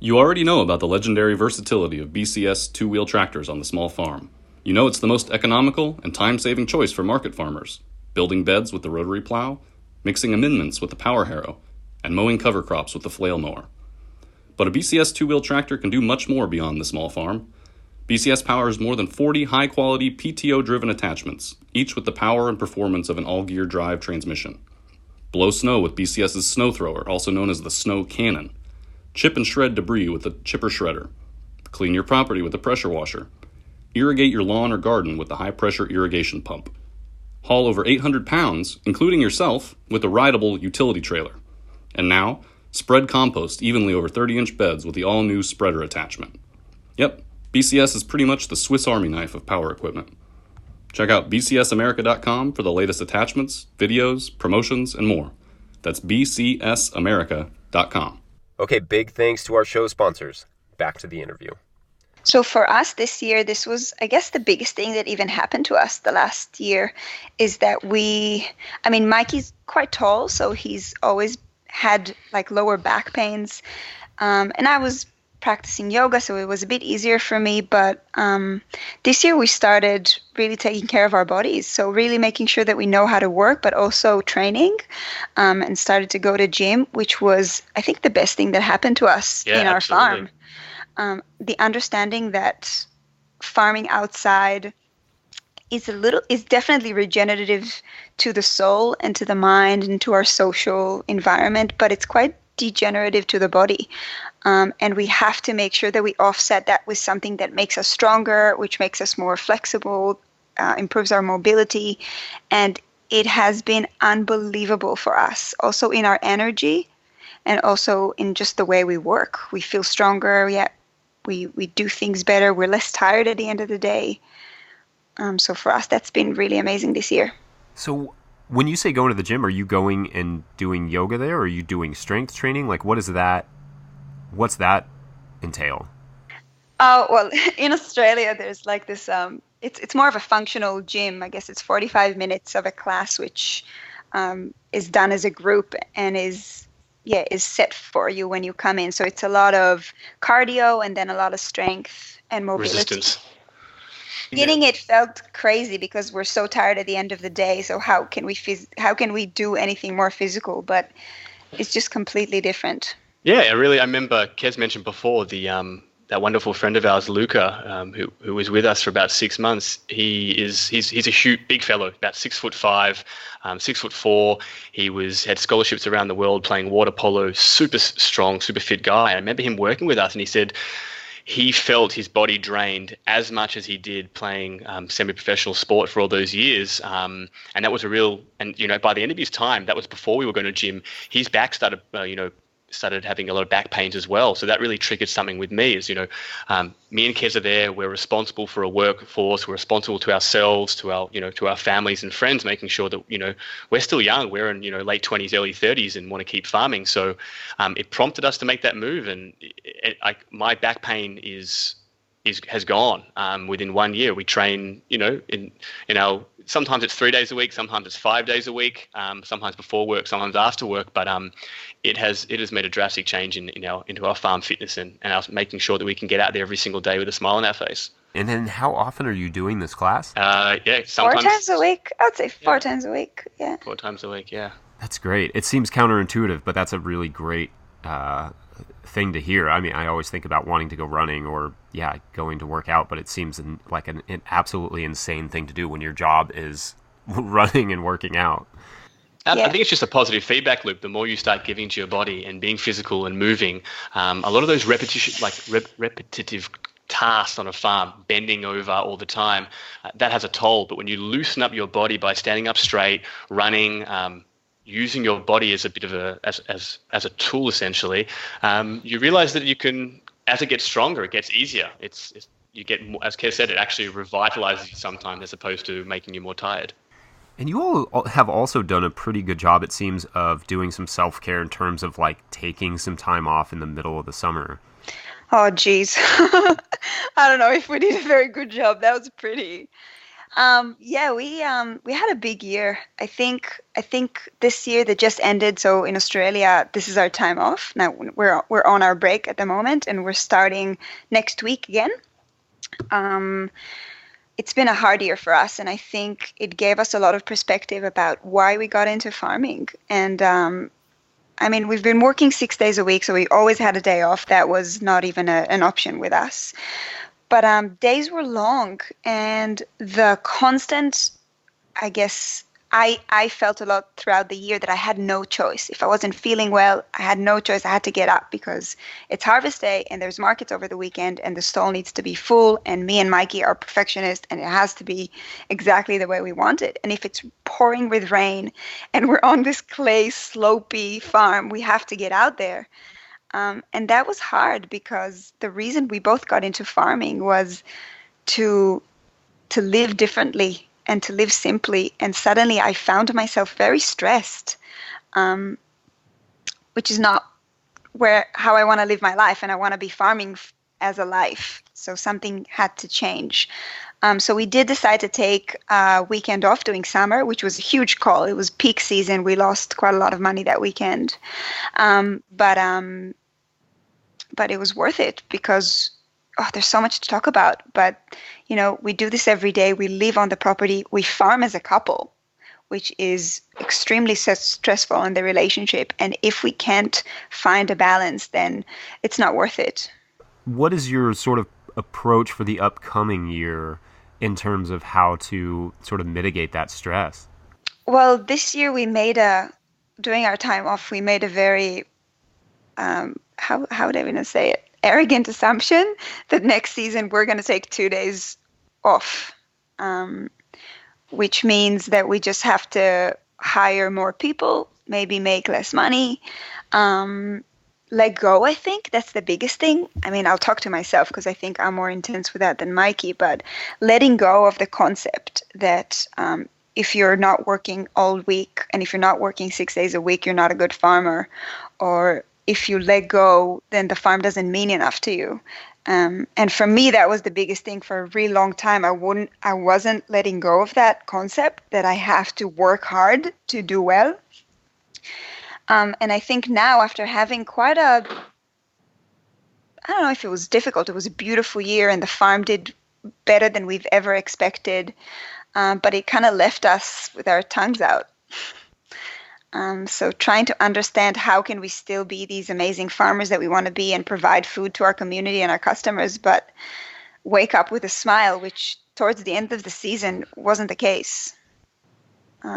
You already know about the legendary versatility of BCS two-wheel tractors on the small farm. You know it's the most economical and time-saving choice for market farmers, building beds with the rotary plow, mixing amendments with the power harrow, and mowing cover crops with the flail mower. But a BCS two-wheel tractor can do much more beyond the small farm. BCS powers more than 40 high-quality PTO-driven attachments, each with the power and performance of an all-gear drive transmission. Blow snow with BCS's snow thrower, also known as the snow cannon. Chip and shred debris with the chipper shredder. Clean your property with the pressure washer. Irrigate your lawn or garden with the high-pressure irrigation pump. Haul over 800 pounds, including yourself, with a rideable utility trailer. And now, spread compost evenly over 30-inch beds with the all-new spreader attachment. Yep, BCS is pretty much the Swiss Army knife of power equipment. Check out bcsamerica.com for the latest attachments, videos, promotions, and more. That's bcsamerica.com. Okay, big thanks to our show sponsors. Back to the interview. So for us this year, this was, I guess, the biggest thing that even happened to us the last year is that Mikey's quite tall, so he's always had lower back pains. And I was practicing yoga, so it was a bit easier for me. But this year we started really taking care of our bodies. So really making sure that we know how to work, but also training, and started to go to gym, which was, I think, the best thing that happened to us in our farm. The understanding that farming outside is definitely regenerative to the soul and to the mind and to our social environment, but it's quite degenerative to the body. And we have to make sure that we offset that with something that makes us stronger, which makes us more flexible, improves our mobility. And it has been unbelievable for us, also in our energy and also in just the way we work. We feel stronger. We do things better. We're less tired at the end of the day. So for us, that's been really amazing this year. So when you say going to the gym, are you going and doing yoga there? Or are you doing strength training? What's that entail? Oh, well, in Australia, there's like this, it's more of a functional gym. I guess it's 45 minutes of a class, which is done as a group and is set for you when you come in. So it's a lot of cardio and then a lot of strength and mobility. Resistance. Beginning, it felt crazy because we're so tired at the end of the day. So how can we do anything more physical? But it's just completely different. Yeah, I remember Kez mentioned before that wonderful friend of ours, Luca, who was with us for about 6 months. He's a huge, big fellow, about 6'5", 6'4". He had scholarships around the world playing water polo. Super strong, super fit guy. I remember him working with us, and he said he felt his body drained as much as he did playing semi-professional sport for all those years. And that was by the end of his time, that was before we were going to gym, his back started having a lot of back pains as well. So that really triggered something with me me and Kez are there. We're responsible for a workforce. We're responsible to ourselves, to our families and friends, making sure that, we're still young. We're in, late 20s, early 30s and want to keep farming. So it prompted us to make that move. And my back pain has gone within 1 year. We train, in our, sometimes it's 3 days a week, sometimes it's 5 days a week, sometimes before work, sometimes after work. But it has made a drastic change into our farm fitness and us making sure that we can get out there every single day with a smile on our face. And then how often are you doing this class? Sometimes 4 times a week. I would say 4 times a week. Yeah. 4 times a week. Yeah. That's great. It seems counterintuitive, but that's a really great thing to hear. I mean, I always think about wanting to go running or going to work out, but it seems like an absolutely insane thing to do when your job is running and working out. I think it's just a positive feedback loop. The more you start giving to your body and being physical and moving, a lot of those repetitive tasks on a farm, bending over all the time, that has a toll. But when you loosen up your body by standing up straight, running, using your body as a bit of as a tool, essentially, you realize that you can, as it gets stronger, it gets easier. You get more, as Kev said, it actually revitalizes you sometimes as opposed to making you more tired. And you all have also done a pretty good job, it seems, of doing some self-care in terms of like taking some time off in the middle of the summer. Oh, geez. I don't know if we did a very good job. That was pretty. We had a big year. I think this year that just ended. So in Australia, this is our time off. Now we're on our break at the moment, and we're starting next week again. It's been a hard year for us, and I think it gave us a lot of perspective about why we got into farming. And we've been working 6 days a week, so we always had a day off. That was not even an option with us. But days were long, and the constant, I guess, I felt a lot throughout the year that I had no choice. If I wasn't feeling well, I had no choice. I had to get up because it's harvest day and there's markets over the weekend and the stall needs to be full, and me and Mikey are perfectionists and it has to be exactly the way we want it. And if it's pouring with rain and we're on this clay, slopey farm, we have to get out there. And that was hard because the reason we both got into farming was to live differently and to live simply. And suddenly I found myself very stressed, which is not how I want to live my life. And I want to be farming as a life. So something had to change. So we did decide to take a weekend off during summer, which was a huge call. It was peak season. We lost quite a lot of money that weekend. But it was worth it because there's so much to talk about. But, we do this every day. We live on the property. We farm as a couple, which is extremely stressful in the relationship. And if we can't find a balance, then it's not worth it. What is your sort of approach for the upcoming year in terms of how to sort of mitigate that stress? Well, this year during our time off, we made a very, how would I even say it? Arrogant assumption that next season we're going to take 2 days off, which means that we just have to hire more people, maybe make less money, let go. I think that's the biggest thing. I mean, I'll talk to myself because I think I'm more intense with that than Mikey, but letting go of the concept that if you're not working all week and if you're not working 6 days a week, you're not a good farmer, or if you let go, then the farm doesn't mean enough to you. And for me, that was the biggest thing for a really long time. I wasn't letting go of that concept that I have to work hard to do well. And I think now, after having quite a, I don't know if it was difficult, it was a beautiful year and the farm did better than we've ever expected. But it kind of left us with our tongues out. So trying to understand how can we still be these amazing farmers that we want to be and provide food to our community and our customers, but wake up with a smile, which towards the end of the season wasn't the case.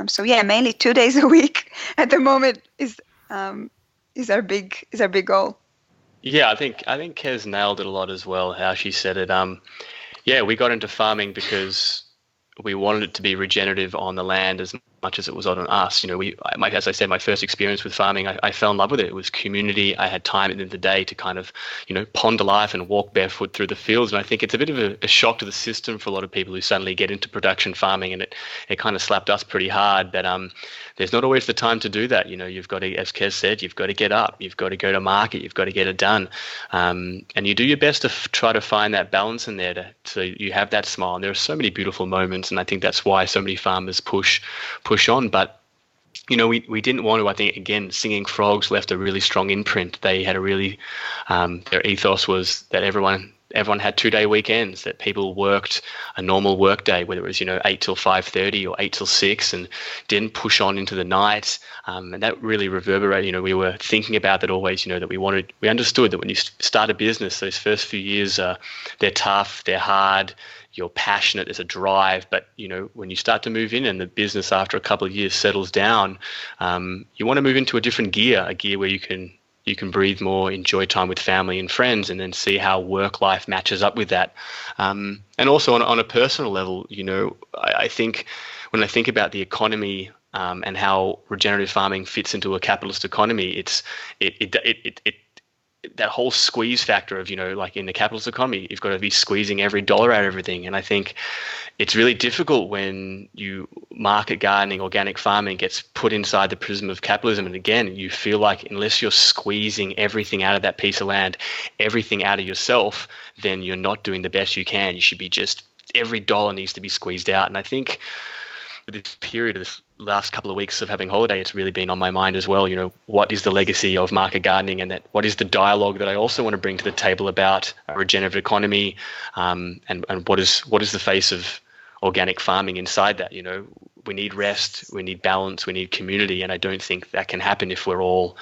So yeah, mainly 2 days a week at the moment is our big goal. Yeah, I think Kez nailed it a lot as well, how she said it. Yeah, we got into farming because we wanted it to be regenerative on the land as much as it was on us. You know, as I said, my first experience with farming, I fell in love with it. It was community. I had time at the end of the day to kind of, ponder life and walk barefoot through the fields. And I think it's a bit of a shock to the system for a lot of people who suddenly get into production farming, and it kind of slapped us pretty hard. But there's not always the time to do that. You've got to, as Kez said, you've got to get up, you've got to go to market, you've got to get it done. And you do your best to try to find that balance in there so you have that smile. And there are so many beautiful moments, and I think that's why so many farmers push on. But we didn't want to. I think, again, Singing Frogs left a really strong imprint. They had a really their ethos was that everyone had 2-day weekends, that people worked a normal work day, whether it was 8 till 5:30 or 8 till 6, and didn't push on into the night. And that really reverberated. We were thinking about that always. That we understood that when you start a business, those first few years they're tough, they're hard. You're passionate, there's a drive, but when you start to move in and the business after a couple of years settles down, you want to move into a different gear, a gear where you can breathe more, enjoy time with family and friends, and then see how work life matches up with that. And also on a personal level, I think when I think about the economy and how regenerative farming fits into a capitalist economy, it that whole squeeze factor of, like in the capitalist economy, you've got to be squeezing every dollar out of everything. And I think it's really difficult when market gardening, organic farming gets put inside the prism of capitalism. And again, you feel like unless you're squeezing everything out of that piece of land, everything out of yourself, then you're not doing the best you can. You should be every dollar needs to be squeezed out. And I think with this period of this last couple of weeks of having holiday, it's really been on my mind as well. What is the legacy of market gardening, and what is the dialogue that I also want to bring to the table about a regenerative economy, and what is the face of organic farming inside that? We need rest, we need balance, we need community, and I don't think that can happen if we're all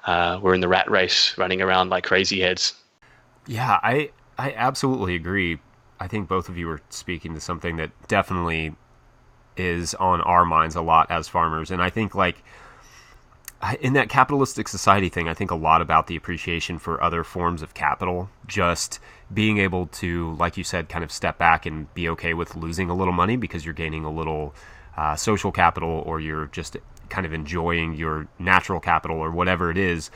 we're in the rat race running around like crazy heads. Yeah, I absolutely agree. I think both of you are speaking to something that definitely is on our minds a lot as farmers. And I think, like, in that capitalistic society thing, I think a lot about the appreciation for other forms of capital, just being able to, like you said, kind of step back and be okay with losing a little money because you're gaining a little social capital, or you're just kind of enjoying your natural capital, or whatever it is.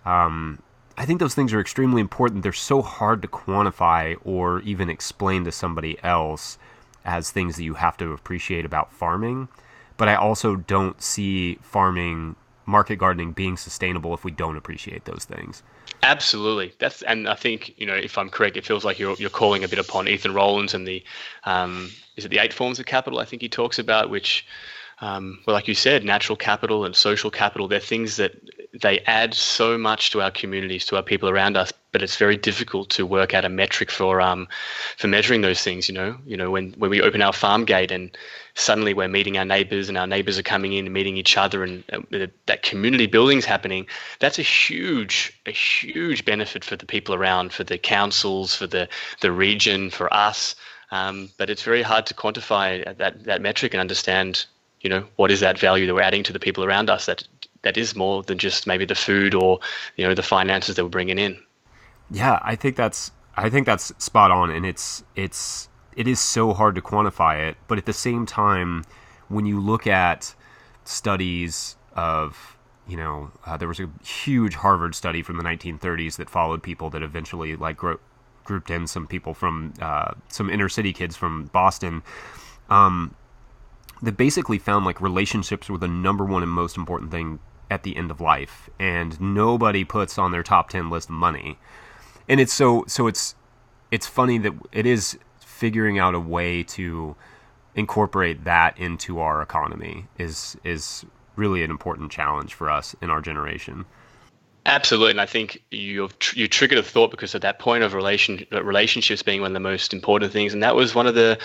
I think those things are extremely important. They're so hard to quantify or even explain to somebody else as things that you have to appreciate about farming. But I also don't see market gardening being sustainable if we don't appreciate those things. Absolutely. And I think, if I'm correct, it feels like you're calling a bit upon Ethan Rollins and the is it the 8 forms of capital I think he talks about, which like you said, natural capital and social capital, they're things that they add so much to our communities, to our people around us, but it's very difficult to work out a metric for measuring those things. When we open our farm gate and suddenly we're meeting our neighbors, and our neighbors are coming in and meeting each other, and that community building's happening, that's a huge benefit for the people around, for the councils, for the region, for us. But it's very hard to quantify that metric and understand, what is that value that we're adding to the people around us that is more than just maybe the food or, the finances that we're bringing in. Yeah, I think that's spot on, and it is so hard to quantify it. But at the same time, when you look at studies of, there was a huge Harvard study from the 1930s that followed people that eventually grouped in some people from some inner city kids from Boston, that basically found relationships were the number one and most important thing at the end of life, and nobody puts on their top 10 list money. And it's so it's it's funny that it is figuring out a way to incorporate that into our economy is really an important challenge for us in our generation. Absolutely, and I think you triggered a thought, because at that point of relationships being one of the most important things, and that was one of the,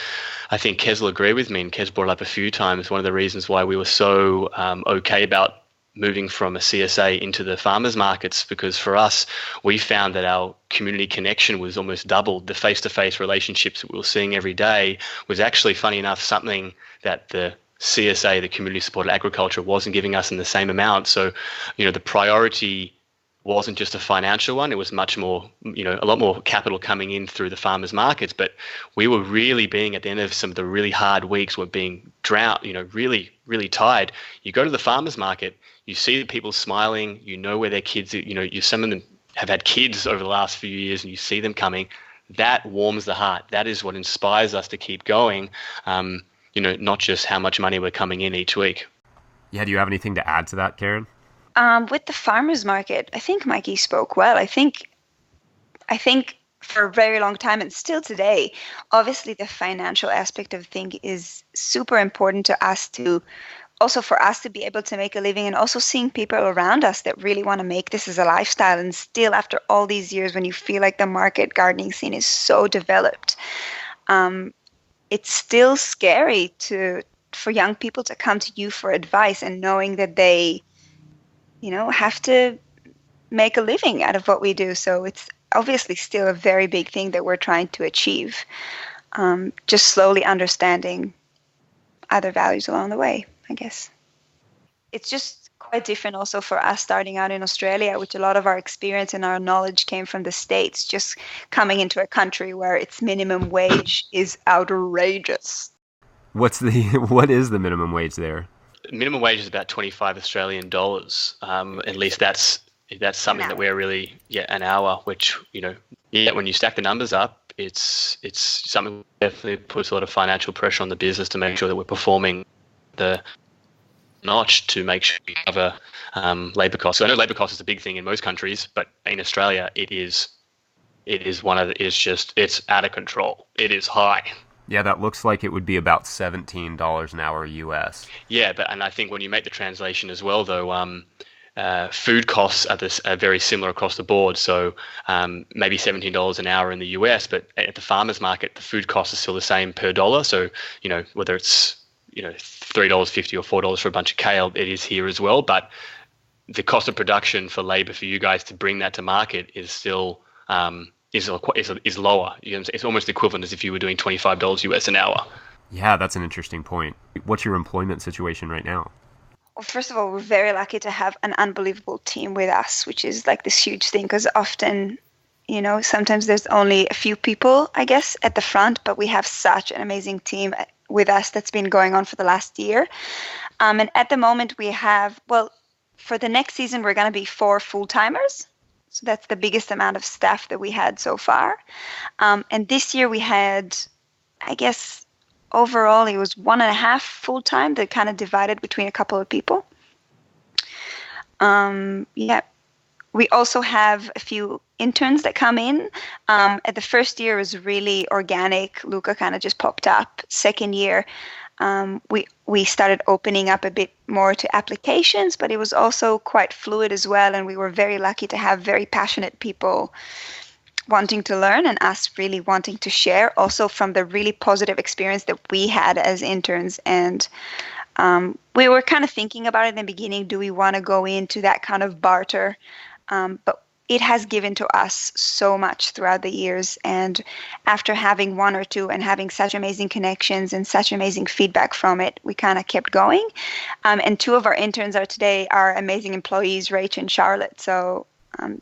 I think Kez will agree with me, and Kez brought it up a few times, one of the reasons why we were so okay about moving from a CSA into the farmers markets, because for us, we found that our community connection was almost doubled. The face-to-face relationships that we were seeing every day was actually, funny enough, something that the CSA, the community supported agriculture, wasn't giving us in the same amount. So, the priority wasn't just a financial one. It was much more, a lot more capital coming in through the farmers markets. But we were really being, at the end of some of the really hard weeks, we're being drowned, really, really tired. You go to the farmers market, you see the people smiling, where their kids, some of them have had kids over the last few years, and you see them coming. That warms the heart. That is what inspires us to keep going, not just how much money we're coming in each week. Yeah, do you have anything to add to that, Keren? With the farmers market, I think Mikey spoke well. I think for a very long time, and still today, obviously the financial aspect of things is super important to us, for us to be able to make a living, and also seeing people around us that really want to make this as a lifestyle. And still, after all these years, when you feel like the market gardening scene is so developed, it's still scary for young people to come to you for advice, and knowing that they have to make a living out of what we do. So it's obviously still a very big thing that we're trying to achieve. Just slowly understanding other values along the way, I guess. It's just quite different also for us starting out in Australia, which a lot of our experience and our knowledge came from the States, just coming into a country where its minimum wage is outrageous. What is the minimum wage there? Minimum wage is about $25 Australian dollars. At least that's something that we're really an hour. Which when you stack the numbers up, it's something that definitely puts a lot of financial pressure on the business to make sure that we're performing the notch to make sure we cover labour costs. So I know labour costs is a big thing in most countries, but in Australia it's out of control. It is high. Yeah, that looks like it would be about $17 an hour US. Yeah, and I think when you make the translation as well, though, food costs are very similar across the board. So maybe $17 an hour in the US, but at the farmers market, the food cost is still the same per dollar. So whether it's $3.50 or $4 for a bunch of kale, it is here as well. But the cost of production for labor for you guys to bring that to market is still is lower. It's almost equivalent as if you were doing $25 US an hour. Yeah, that's an interesting point. What's your employment situation right now? Well, first of all, we're very lucky to have an unbelievable team with us, which is like this huge thing, because often, sometimes there's only a few people, I guess, at the front, but we have such an amazing team with us that's been going on for the last year. And at the moment we have, for the next season, we're going to be 4 full-timers. So that's the biggest amount of staff that we had so far. And this year we had, I guess, overall it was 1.5 full-time that kind of divided between a couple of people. We also have a few interns that come in. At the first year, it was really organic. Luca kind of just popped up. Second year, we started opening up a bit more to applications, but it was also quite fluid as well. And we were very lucky to have very passionate people wanting to learn, and us really wanting to share also from the really positive experience that we had as interns. And we were kind of thinking about it in the beginning, do we want to go into that kind of barter? But it has given to us so much throughout the years. And after having 1 or 2 and having such amazing connections and such amazing feedback from it, we kind of kept going. And 2 of our interns are today our amazing employees, Rach and Charlotte. So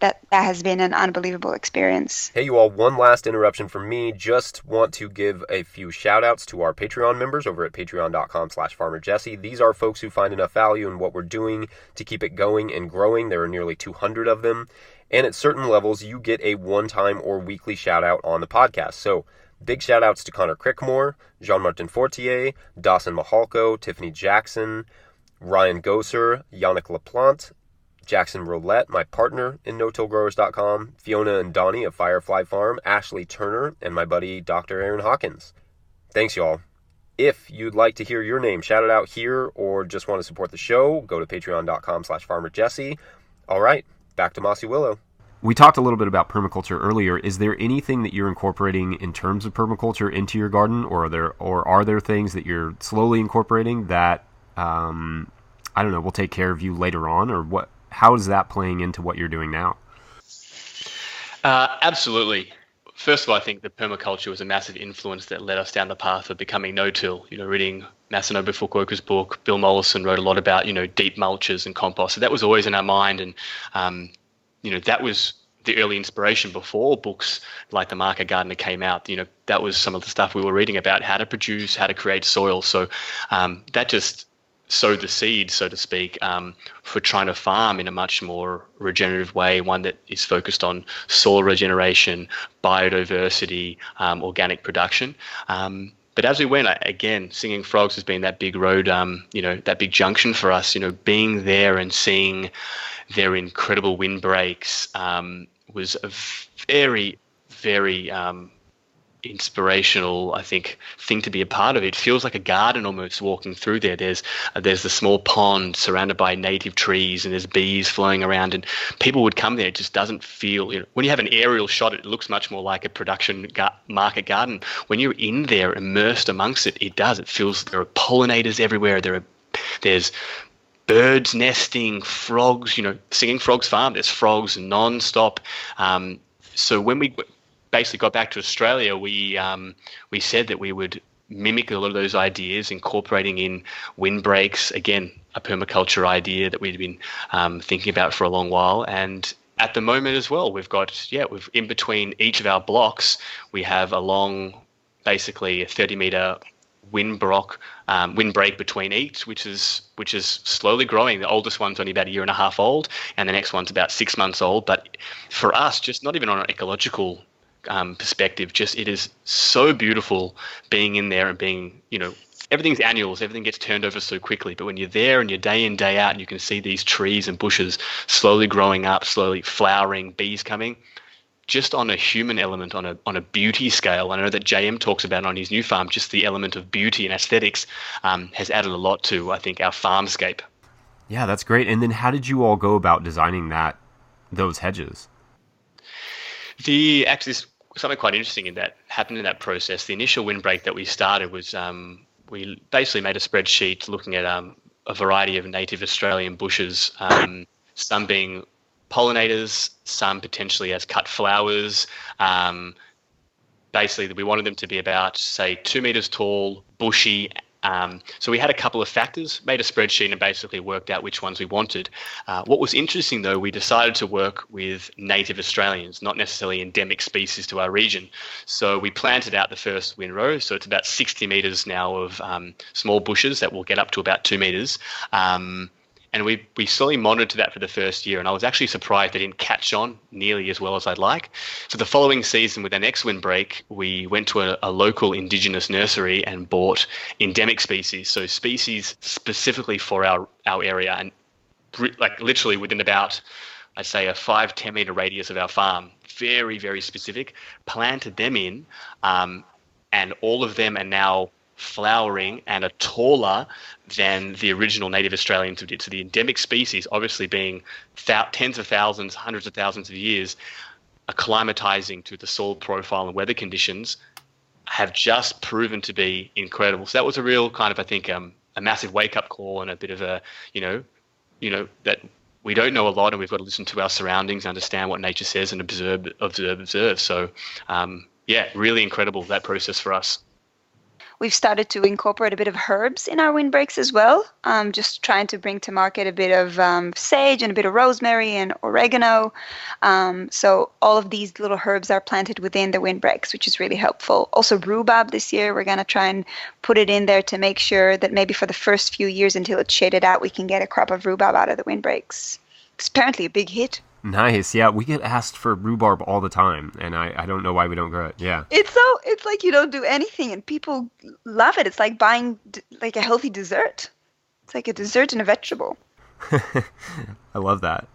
that has been an unbelievable experience. Hey, you all, one last interruption from me. Just want to give a few shout outs to our Patreon members over at patreon.com/farmerjesse. These are folks who find enough value in what we're doing to keep it going and growing. There are nearly 200 of them. And at certain levels, you get a one-time or weekly shout out on the podcast. So big shout outs to Connor Crickmore, Jean-Martin Fortier, Dawson Mahalko, Tiffany Jackson, Ryan Gosser, Yannick Laplante, Jackson Roulette, my partner in no-tillgrowers.com, Fiona and Donnie of Firefly Farm, Ashley Turner, and my buddy Dr. Aaron Hawkins. Thanks, y'all. If you'd like to hear your name shouted out here or just want to support the show, go to patreon.com/farmerjesse. All right, back to Mossy Willow. We talked a little bit about permaculture earlier. Is there anything that you're incorporating in terms of permaculture into your garden, or are there things that you're slowly incorporating that I don't know, will take care of you later on, or what? How is that playing into what you're doing now? Absolutely. First of all, I think the permaculture was a massive influence that led us down the path of becoming no-till. Reading Masanobu Fukuoka's book, Bill Mollison wrote a lot about, deep mulches and compost. So that was always in our mind, and that was the early inspiration before books like The Market Gardener came out. That was some of the stuff we were reading about, how to produce, how to create soil. So that just sowed the seed, so to speak, for trying to farm in a much more regenerative way, one that is focused on soil regeneration, biodiversity, organic production. But as we went, again, Singing Frogs has been that big road, that big junction for us. Being there and seeing their incredible windbreaks was a very, very inspirational, I think, thing to be a part of. It feels like a garden almost walking through there. There's the small pond surrounded by native trees, and there's bees flowing around, and people would come there. It just doesn't feel, when you have an aerial shot, it looks much more like a production market garden. When you're in there immersed amongst it, it feels there are pollinators everywhere. There's birds nesting, frogs, Singing Frogs Farm, there's frogs non-stop. So when we basically got back to Australia, we said that we would mimic a lot of those ideas, incorporating in windbreaks, again, a permaculture idea that we'd been thinking about for a long while. And at the moment as well, we've in between each of our blocks, we have a long, basically a 30-meter windbreak between each, which is slowly growing. The oldest one's only about a year and a half old, and the next one's about 6 months old. But for us, just not even on an ecological perspective, it is so beautiful being in there and being, everything's annuals, everything gets turned over so quickly. But when you're there and you're day in, day out, and you can see these trees and bushes slowly growing up, slowly flowering, bees coming, just on a human element, on a beauty scale. I know that JM talks about on his new farm, just the element of beauty and aesthetics has added a lot to, I think, our farmscape. Yeah, that's great. And then how did you all go about designing those hedges? Actually, something quite interesting that happened in that process. The initial windbreak that we started was we basically made a spreadsheet looking at a variety of native Australian bushes, some being pollinators, some potentially as cut flowers. Basically, we wanted them to be about, say, 2 meters tall, bushy. So we had a couple of factors, made a spreadsheet, and basically worked out which ones we wanted. What was interesting, though, we decided to work with native Australians, not necessarily endemic species to our region. So we planted out the first windrow. So it's about 60 meters now of small bushes that will get up to about 2 meters. And we slowly monitored that for the first year, and I was actually surprised they didn't catch on nearly as well as I'd like. So the following season, with the next windbreak, we went to a local indigenous nursery and bought endemic species, so species specifically for our area, and literally within about, I'd say, a 5-10 meter radius of our farm, very, very specific, planted them in, and all of them are now flowering and are taller than the original native Australians did. So the endemic species, obviously being tens of thousands, hundreds of thousands of years, acclimatizing to the soil profile and weather conditions, have just proven to be incredible. So that was a real kind of, I think, a massive wake-up call, and a bit of a, that we don't know a lot, and we've got to listen to our surroundings, understand what nature says, and observe. So, really incredible, that process for us. We've started to incorporate a bit of herbs in our windbreaks as well, just trying to bring to market a bit of sage and a bit of rosemary and oregano. So all of these little herbs are planted within the windbreaks, which is really helpful. Also rhubarb this year, we're going to try and put it in there to make sure that maybe for the first few years until it's shaded out, we can get a crop of rhubarb out of the windbreaks. It's apparently a big hit. Nice. Yeah, we get asked for rhubarb all the time, and I don't know why we don't grow it. Yeah. It's like you don't do anything, and people love it. It's like buying like a healthy dessert. It's like a dessert and a vegetable. I love that.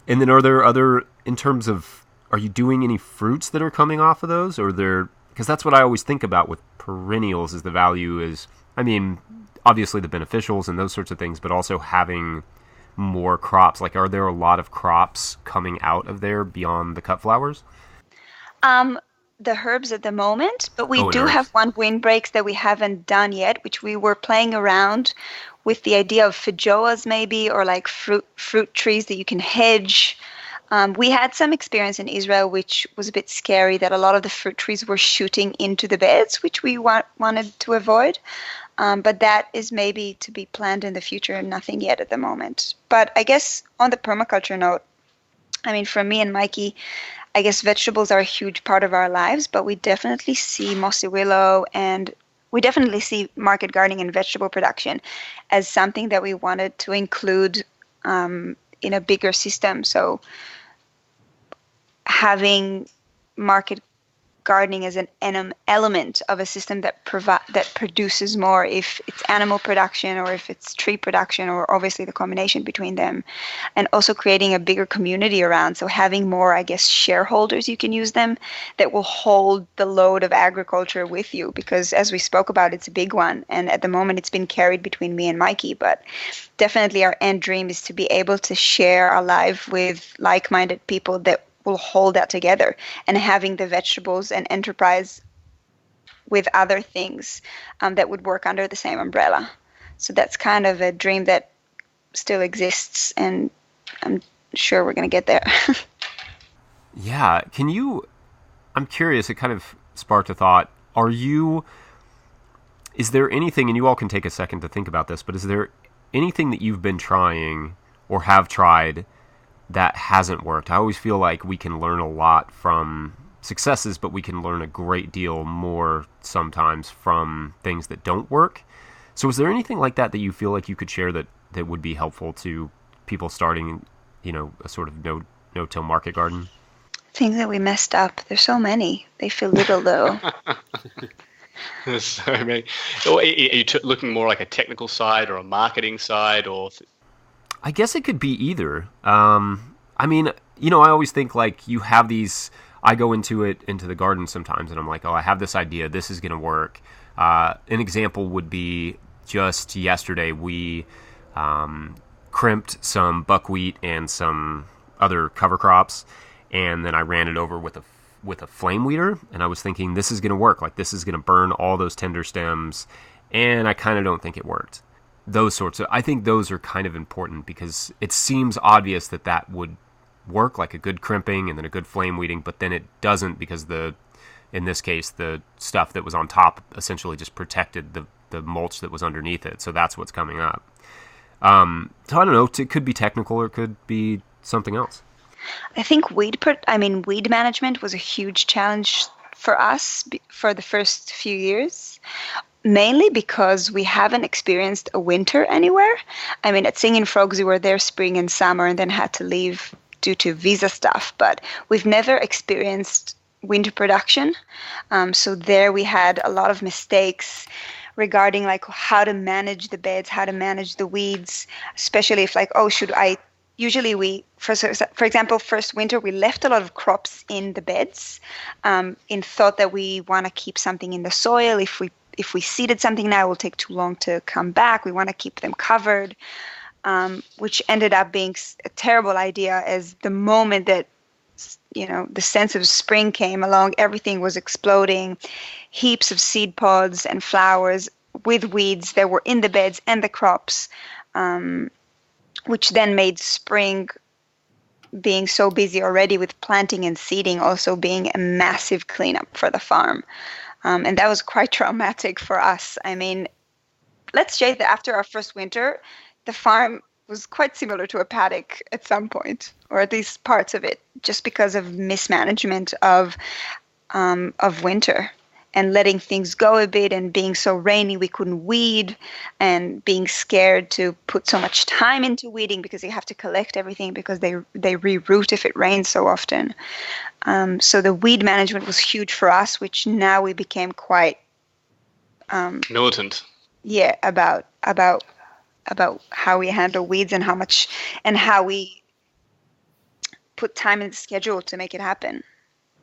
And then are there other, in terms of, are you doing any fruits that are coming off of those? Or because that's what I always think about with perennials is the value is, I mean, obviously the beneficials and those sorts of things, but also having more crops. Like, are there a lot of crops coming out of there beyond the cut flowers? The herbs at the moment, but we do herbs. have one windbreaks that we haven't done yet, which we were playing around with the idea of feijoas maybe, or like fruit trees that you can hedge. We had some experience in Israel, which was a bit scary, that a lot of the fruit trees were shooting into the beds, which we wanted to avoid. But that is maybe to be planned in the future, and nothing yet at the moment. But I guess on the permaculture note, I mean, for me and Mikey, I guess vegetables are a huge part of our lives, but we definitely see Mossy Willow and we definitely see market gardening and vegetable production as something that we wanted to include in a bigger system. So having market gardening as an element of a system that produces more, if it's animal production or if it's tree production, or obviously the combination between them, and also creating a bigger community around. So having more, I guess, shareholders, you can use them, that will hold the load of agriculture with you, because as we spoke about, it's a big one, and at the moment it's been carried between me and Mikey, but definitely our end dream is to be able to share our life with like-minded people that will hold that together, and having the vegetables and enterprise with other things that would work under the same umbrella. So that's kind of a dream that still exists, and I'm sure we're going to get there. Yeah. I'm curious, it kind of sparked a thought. Is there anything, and you all can take a second to think about this, but is there anything that you've been trying or have tried that hasn't worked? I always feel like we can learn a lot from successes, but we can learn a great deal more sometimes from things that don't work. So is there anything like that you feel like you could share that would be helpful to people starting, a sort of no-till market garden? Things that we messed up. There's so many. They feel little though. There's so many. Are you looking more like a technical side or a marketing side, or? I guess it could be either. I mean, I always think like you have these, I go into the garden sometimes and I'm like, oh, I have this idea, this is going to work. An example would be just yesterday we crimped some buckwheat and some other cover crops, and then I ran it over with a flame weeder, and I was thinking this is going to work, like this is going to burn all those tender stems, and I kind of don't think it worked. I think those are kind of important because it seems obvious that would work, like a good crimping and then a good flame weeding, but then it doesn't, because in this case, the stuff that was on top essentially just protected the mulch that was underneath it. So that's what's coming up. So I don't know, it could be technical or it could be something else. I think weed management was a huge challenge for us for the first few years. Mainly because we haven't experienced a winter anywhere. I mean, at Singing Frogs, we were there spring and summer and then had to leave due to visa stuff. But we've never experienced winter production. So there we had a lot of mistakes regarding like how to manage the beds, how to manage the weeds, especially if like, usually we, for example, first winter, we left a lot of crops in the beds in thought that we want to keep something in the soil. If we seeded something now, it will take too long to come back. We want to keep them covered, which ended up being a terrible idea, as the moment that, the sense of spring came along, everything was exploding. Heaps of seed pods and flowers with weeds that were in the beds and the crops, which then made spring, being so busy already with planting and seeding, also being a massive cleanup for the farm. And that was quite traumatic for us. I mean, let's say that after our first winter, the farm was quite similar to a paddock at some point, or at least parts of it, just because of mismanagement of winter and letting things go a bit, and being so rainy we couldn't weed, and being scared to put so much time into weeding because you have to collect everything because they reroot if it rains so often. So the weed management was huge for us, which now we became quite militant. Yeah, about about how we handle weeds and how we put time in the schedule to make it happen.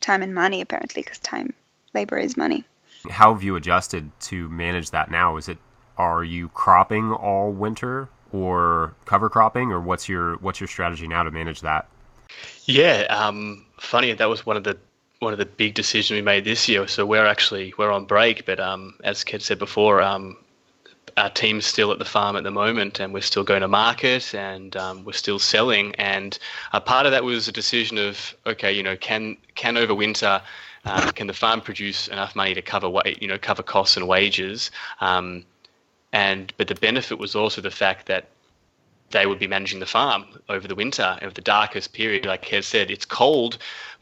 Time and money, apparently, because labor is money. How have you adjusted to manage that now? Are you cropping all winter or cover cropping, or what's your strategy now to manage that? Yeah, funny, that was one of the big decisions we made this year. So we're on break, but as Ked said before, our team's still at the farm at the moment, and we're still going to market, and we're still selling. And a part of that was a decision of, okay, can over winter, can the farm produce enough money to cover costs and wages? But the benefit was also the fact that they would be managing the farm over the winter, over the darkest period. Like Kev said, it's cold,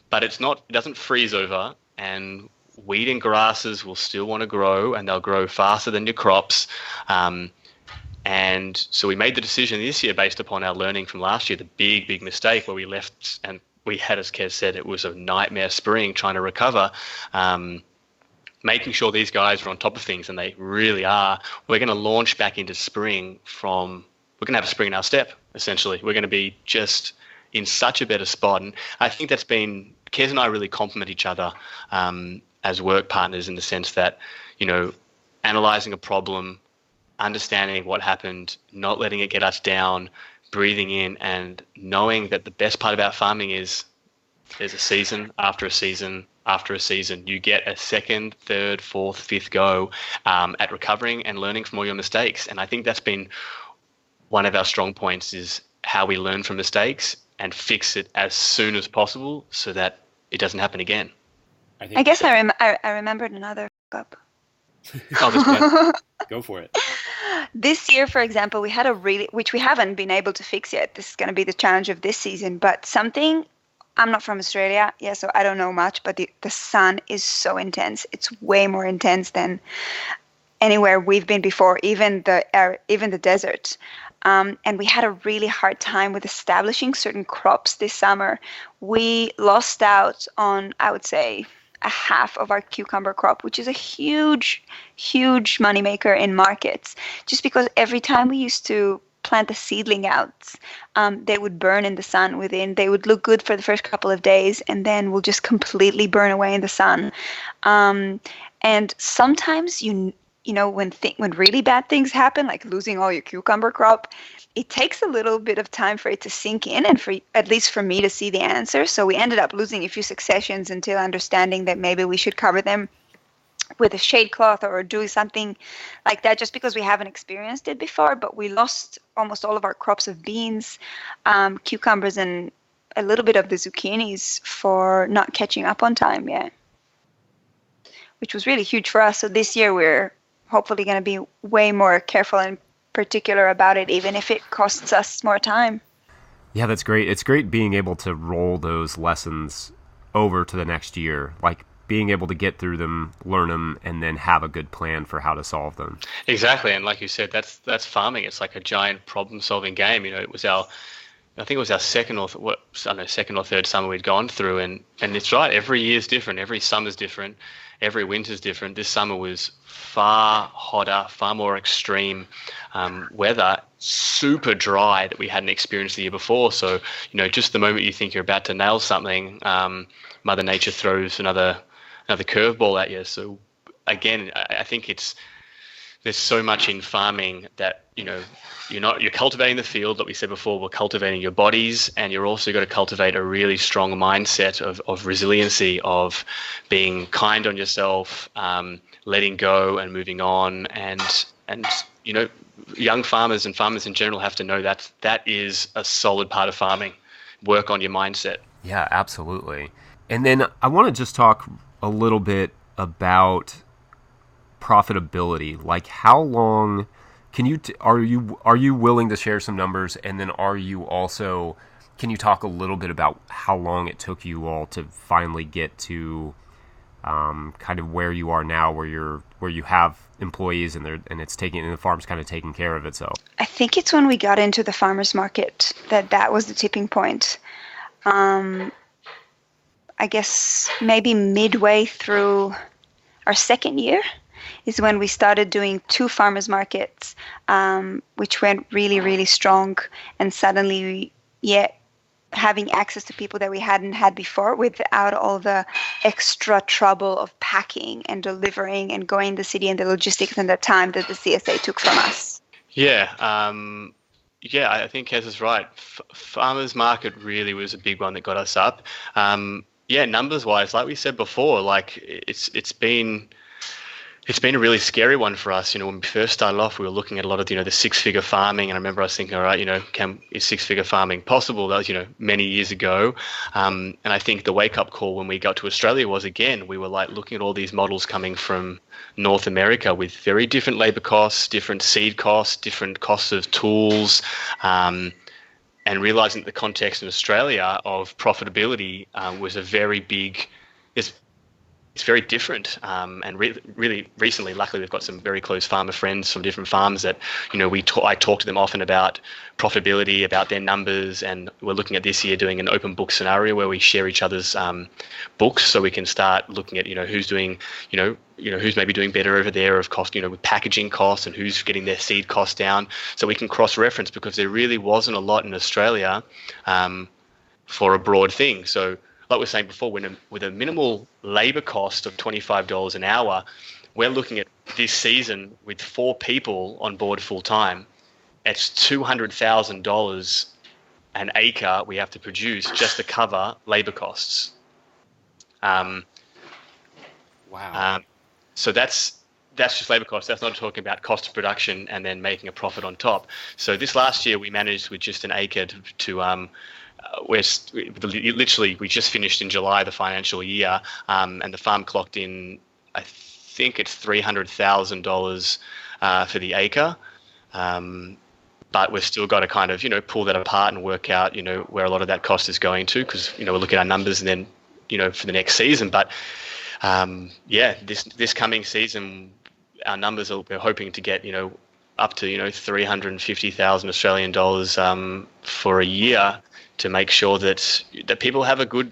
but it doesn't freeze over, and weed and grasses will still want to grow, and they'll grow faster than your crops. And so we made the decision this year based upon our learning from last year, the big mistake where we left, and we had, as Kev said, it was a nightmare spring trying to recover. Making sure these guys are on top of things, and they really are. We're going to launch back into spring we're going to have a spring in our step, essentially. We're going to be just in such a better spot. And I think that's been, Kez and I really complement each other as work partners, in the sense that, analysing a problem, understanding what happened, not letting it get us down, breathing in, and knowing that the best part about farming is there's a season after a season after a season. You get a second, third, fourth, fifth go at recovering and learning from all your mistakes. And I think that's been one of our strong points, is how we learn from mistakes and fix it as soon as possible so that it doesn't happen again. I guess I remembered another up. Oh, Go for it. This year, for example, we had which we haven't been able to fix yet. This is going to be the challenge of this season. But I'm not from Australia, so I don't know much, but the sun is so intense. It's way more intense than anywhere we've been before, even the desert. And we had a really hard time with establishing certain crops this summer. We lost out on, I would say, a half of our cucumber crop, which is a huge moneymaker in markets, just because every time we used to plant the seedling out, they would burn in the sun they would look good for the first couple of days, and then will just completely burn away in the sun. And sometimes when really bad things happen, like losing all your cucumber crop, it takes a little bit of time for it to sink in, and at least for me to see the answer. So we ended up losing a few successions until understanding that maybe we should cover them with a shade cloth or do something like that, just because we haven't experienced it before. But we lost almost all of our crops of beans, cucumbers, and a little bit of the zucchinis for not catching up on time yet, which was really huge for us. So this year we're hopefully going to be way more careful and particular about it, even if it costs us more time. Yeah, that's great. It's great being able to roll those lessons over to the next year, like being able to get through them, learn them, and then have a good plan for how to solve them. Exactly, and like you said, that's farming. It's like a giant problem-solving game. I think it was our second or third summer we'd gone through, and it's right. Every year's different. Every summer's different. Every winter's different. This summer was far hotter, far more extreme weather, super dry that we hadn't experienced the year before. So, just the moment you think you're about to nail something, Mother Nature throws another curveball at you. So, again, I think there's so much in farming that, you're cultivating the field, like we said before, we're cultivating your bodies, and you're also got to cultivate a really strong mindset of resiliency, of being kind on yourself, letting go and moving on. And young farmers and farmers in general have to know that is a solid part of farming. Work on your mindset. Yeah, absolutely. And then I want to just talk a little bit about profitability. Like, how long are you willing to share some numbers? And then can you talk a little bit about how long it took you all to finally get to kind of where you are now, where you have employees and the farm's kind of taking care of itself? I think it's when we got into the farmers market that was the tipping point. I guess maybe midway through our second year, is when we started doing 2 farmers markets, which went really, really strong. And suddenly, having access to people that we hadn't had before without all the extra trouble of packing and delivering and going to the city and the logistics and the time that the CSA took from us. Yeah. I think Kez is right. Farmers market really was a big one that got us up. Numbers wise, like we said before, like it's been a really scary one for us. When we first started off, we were looking at a lot of, the 6-figure farming. And I remember I was thinking, all right, is 6-figure farming possible? That was, many years ago. And I think the wake-up call when we got to Australia was, again, we were like looking at all these models coming from North America with very different labor costs, different seed costs, different costs of tools, and realizing that the context in Australia of profitability was a very big... It's very different, and really recently, luckily, we've got some very close farmer friends from different farms that, I talk to them often about profitability, about their numbers, and we're looking at this year doing an open book scenario where we share each other's books, so we can start looking at, who's doing, who's maybe doing better over there of cost, with packaging costs, and who's getting their seed costs down, so we can cross-reference, because there really wasn't a lot in Australia for a broad thing. So, like we were saying before, with a minimal labour cost of $25 an hour, we're looking at this season with 4 people on board full time. It's $200,000 an acre we have to produce just to cover labour costs. Wow. So that's just labour costs. That's not talking about cost of production and then making a profit on top. So this last year we managed with just an acre to we just finished in July the financial year, and the farm clocked in, I think it's $300,000 for the acre, but we've still got to kind of pull that apart and work out where a lot of that cost is going to, because we look at our numbers and then for the next season. But this coming season, our numbers we're hoping to get up to 350,000 Australian dollars for a year, to make sure that people have a good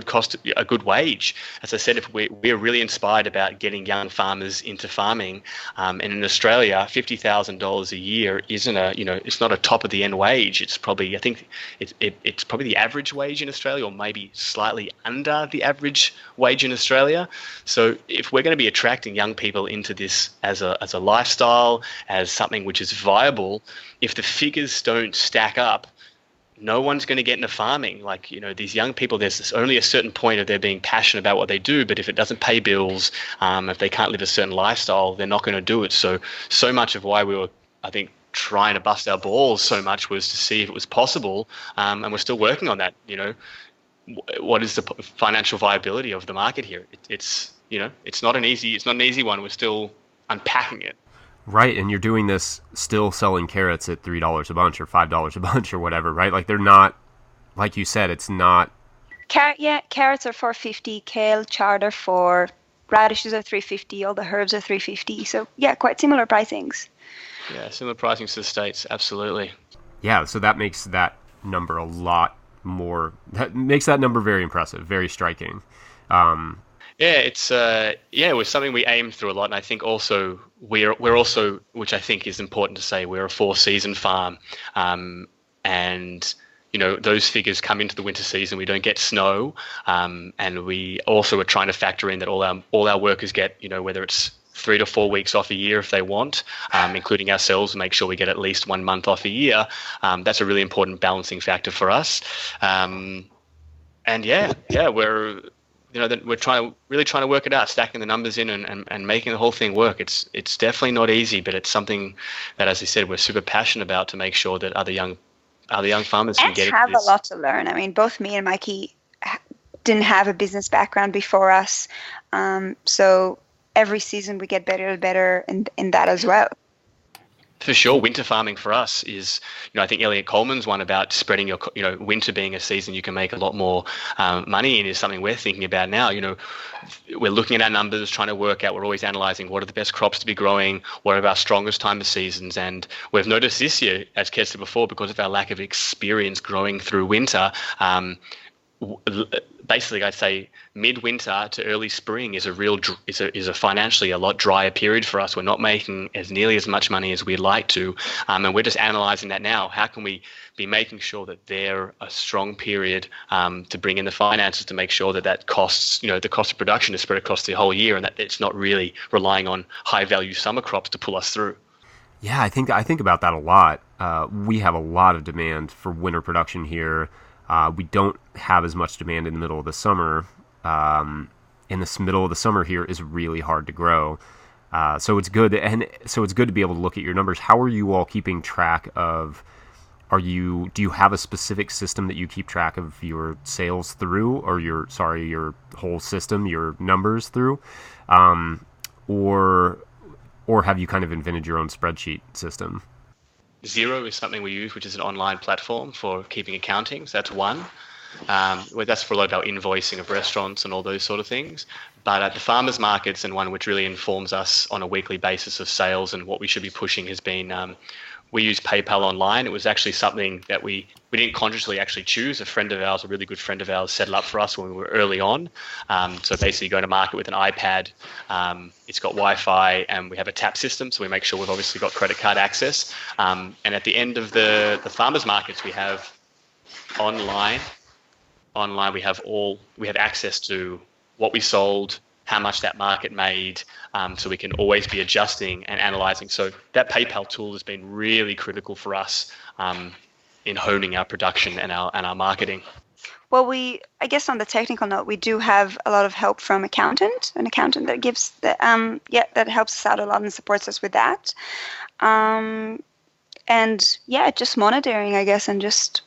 cost, a good wage. As I said, if we're really inspired about getting young farmers into farming, and in Australia, $50,000 a year isn't it's not a top of the end wage. It's probably, I think it's probably the average wage in Australia, or maybe slightly under the average wage in Australia. So if we're going to be attracting young people into this as a lifestyle, as something which is viable, if the figures don't stack up, no one's going to get into farming. Like, these young people, there's only a certain point of their being passionate about what they do, but if it doesn't pay bills, if they can't live a certain lifestyle, they're not going to do it. So much of why we were, I think, trying to bust our balls so much was to see if it was possible, and we're still working on that. What is the financial viability of the market here? It's not an easy one. We're still unpacking it. Right, and you're doing this still selling carrots at $3 a bunch or $5 a bunch or whatever, right? Like, they're not, like you said, it's not... Carrots are $4.50, kale, chard are $4, radishes are $3.50, all the herbs are $3.50. So, quite similar pricings. Yeah, similar pricings to the States, absolutely. Yeah, so that makes that number a lot more... That makes that number very impressive, very striking. It was something we aimed through a lot, and I think also we're also, which I think is important to say, we're a 4-season farm, and those figures come into the winter season. We don't get snow, and we also are trying to factor in that all our workers get whether it's 3 to 4 weeks off a year if they want, including ourselves, make sure we get at least 1 month off a year. That's a really important balancing factor for us, we're trying to work it out, stacking the numbers in and making the whole thing work. It's definitely not easy, but it's something that, as I said, we're super passionate about, to make sure that other young farmers can get it. And have a lot to learn. I mean, both me and Mikey didn't have a business background before us, so every season we get better and better in that as well. For sure, winter farming for us is, I think Elliot Coleman's one about spreading your, winter being a season you can make a lot more money in, is something we're thinking about now. We're looking at our numbers, trying to work out, we're always analysing what are the best crops to be growing, what are our strongest time of seasons. And we've noticed this year, as Kez said before, because of our lack of experience growing through winter, basically, I'd say midwinter to early spring is a financially a lot drier period for us. We're not making as nearly as much money as we'd like to, and we're just analysing that now. How can we be making sure that they're a strong period to bring in the finances to make sure that costs, the cost of production is spread across the whole year, and that it's not really relying on high value summer crops to pull us through. Yeah, I think about that a lot. We have a lot of demand for winter production here. We don't have as much demand in the middle of the summer. In this middle of the summer here is really hard to grow. So it's good, to be able to look at your numbers. How are you all keeping track of? Do you have a specific system that you keep track of your sales through, or your whole system, your numbers through, or have you kind of invented your own spreadsheet system? Xero is something we use, which is an online platform for keeping accounting. So that's one. That's for a lot of our invoicing of restaurants and all those sort of things. But at the farmers markets, and one which really informs us on a weekly basis of sales and what we should be pushing, has been we use PayPal online. It was actually something that we didn't consciously actually choose. A really good friend of ours, set it up for us when we were early on. So basically you go to market with an iPad. It's got Wi-Fi, and we have a tap system, so we make sure we've obviously got credit card access. And at the end of the farmers markets, we have online we have access to what we sold, how much that market made, so we can always be adjusting and analyzing. So that PayPal tool has been really critical for us in honing our production and our marketing. Well, I guess on the technical note, we do have a lot of help from an accountant that gives that helps us out a lot and supports us with that. And just monitoring, I guess, and just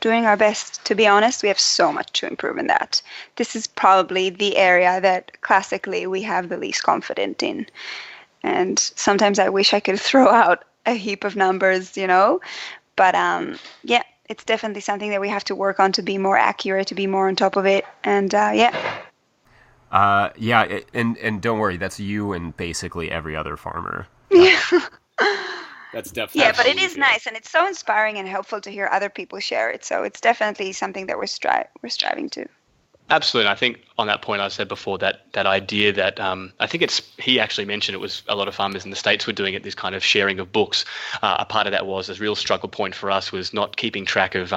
doing our best. To be honest, we have so much to improve in that. This is probably the area that classically we have the least confident in. And sometimes I wish I could throw out a heap of numbers, But it's definitely something that we have to work on to be more accurate, to be more on top of it. And and don't worry, that's you and basically every other farmer. That's definitely but it is nice, and it's so inspiring and helpful to hear other people share it. So it's definitely something that we're striving to. Absolutely. And I think on that point I said before, that idea that I think he actually mentioned it was a lot of farmers in the States were doing it, this kind of sharing of books. A part of that was a real struggle point for us was not keeping track of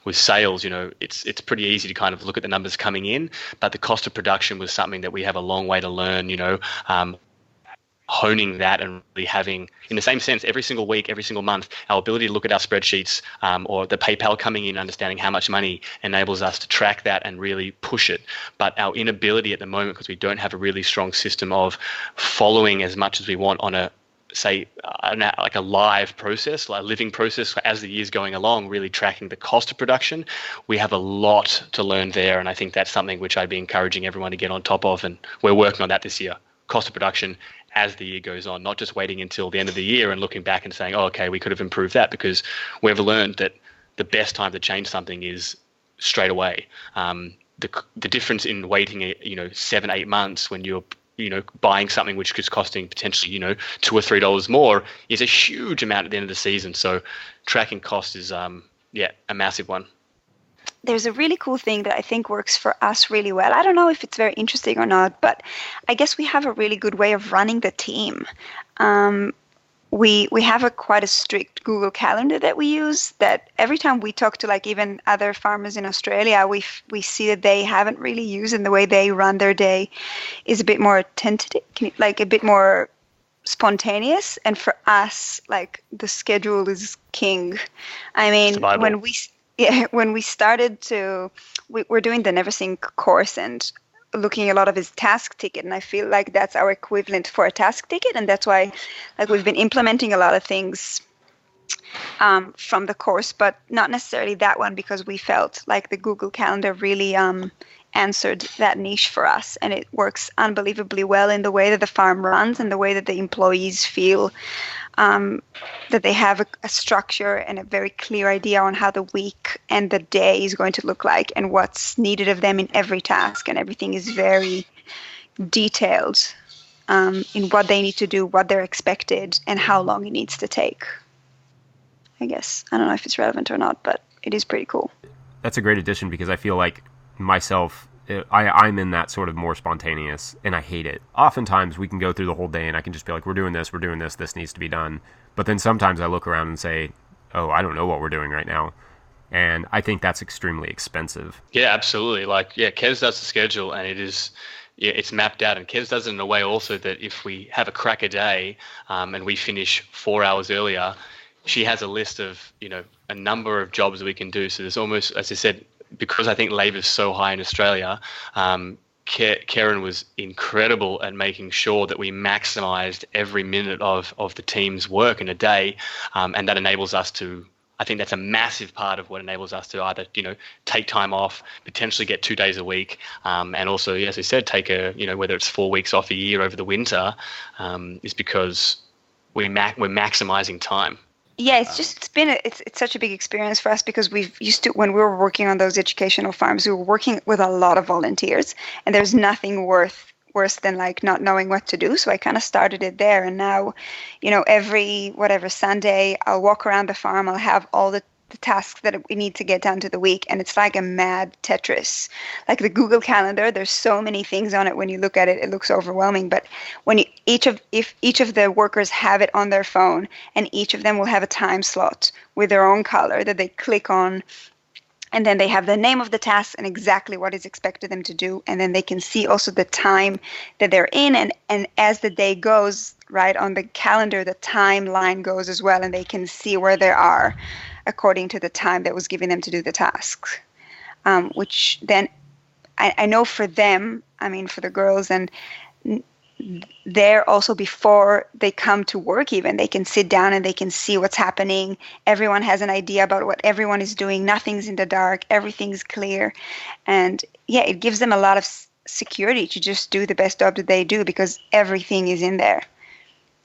with sales. It's pretty easy to kind of look at the numbers coming in, but the cost of production was something that we have a long way to learn, honing that and really having, in the same sense, every single week, every single month, our ability to look at our spreadsheets or the PayPal coming in, understanding how much money enables us to track that and really push it. But our inability at the moment, because we don't have a really strong system of following as much as we want on a live process, like a living process as the year's going along, really tracking the cost of production, we have a lot to learn there. And I think that's something which I'd be encouraging everyone to get on top of. And we're working on that this year. Cost of production as the year goes on, not just waiting until the end of the year and looking back and saying, oh, okay, we could have improved that, because we've learned that the best time to change something is straight away. The difference in waiting 7-8 months when you're buying something which is costing potentially $2 or $3 more is a huge amount at the end of the season. So tracking cost is a massive one. There's a really cool thing that I think works for us really well. I don't know if it's very interesting or not, but I guess we have a really good way of running the team. We have quite a strict Google Calendar that we use, that every time we talk to even other farmers in Australia, we see that they haven't really used, and the way they run their day is a bit more tentative, a bit more spontaneous. And for us, the schedule is king. I mean, when we started we're doing the Never Sink course and looking a lot of his task ticket, and I feel like that's our equivalent for a task ticket, and that's why we've been implementing a lot of things from the course, but not necessarily that one, because we felt like the Google Calendar really answered that niche for us, and it works unbelievably well in the way that the farm runs and the way that the employees feel that they have a structure and a very clear idea on how the week and the day is going to look like and what's needed of them in every task, and everything is very detailed in what they need to do, what they're expected, and how long it needs to take. I guess I don't know if it's relevant or not, but it is pretty cool. that's a great addition, because I feel like myself, I'm in that sort of more spontaneous, and I hate it. Oftentimes we can go through the whole day and I can just be like, we're doing this, this needs to be done. But then sometimes I look around and say, oh, I don't know what we're doing right now. And I think that's extremely expensive. Yeah, absolutely. Like, yeah, Kez does the schedule, and it's mapped out. And Kez does it in a way also that if we have a cracker day and we finish 4 hours earlier, she has a list of, a number of jobs that we can do. So there's almost, as I said, because I think labor is so high in Australia, Keren was incredible at making sure that we maximized every minute of the team's work in a day. And that enables us to, I think that's a massive part of what enables us to either, take time off, potentially get 2 days a week, and also, as I said, take whether it's 4 weeks off a year over the winter, is because we're maximizing time. Yeah, it's such a big experience for us, because when we were working on those educational farms, we were working with a lot of volunteers, and there's nothing worse than like not knowing what to do. So I kind of started it there, and now, every Sunday I'll walk around the farm. I'll have all the tasks that we need to get done to the week, and it's like a mad Tetris. Like the Google Calendar, there's so many things on it. When you look at it, it looks overwhelming. But when if each of the workers have it on their phone, and each of them will have a time slot with their own color that they click on, and then they have the name of the task and exactly what is expected of them to do, and then they can see also the time that they're in, and as the day goes, right on the calendar, the timeline goes as well, and they can see where they are according to the time that was given them to do the tasks, which then I know for them, for the girls, and they're also, before they come to work even, they can sit down and they can see what's happening. Everyone has an idea about what everyone is doing. Nothing's in the dark. Everything's clear. And yeah, it gives them a lot of security to just do the best job that they do, because everything is in there.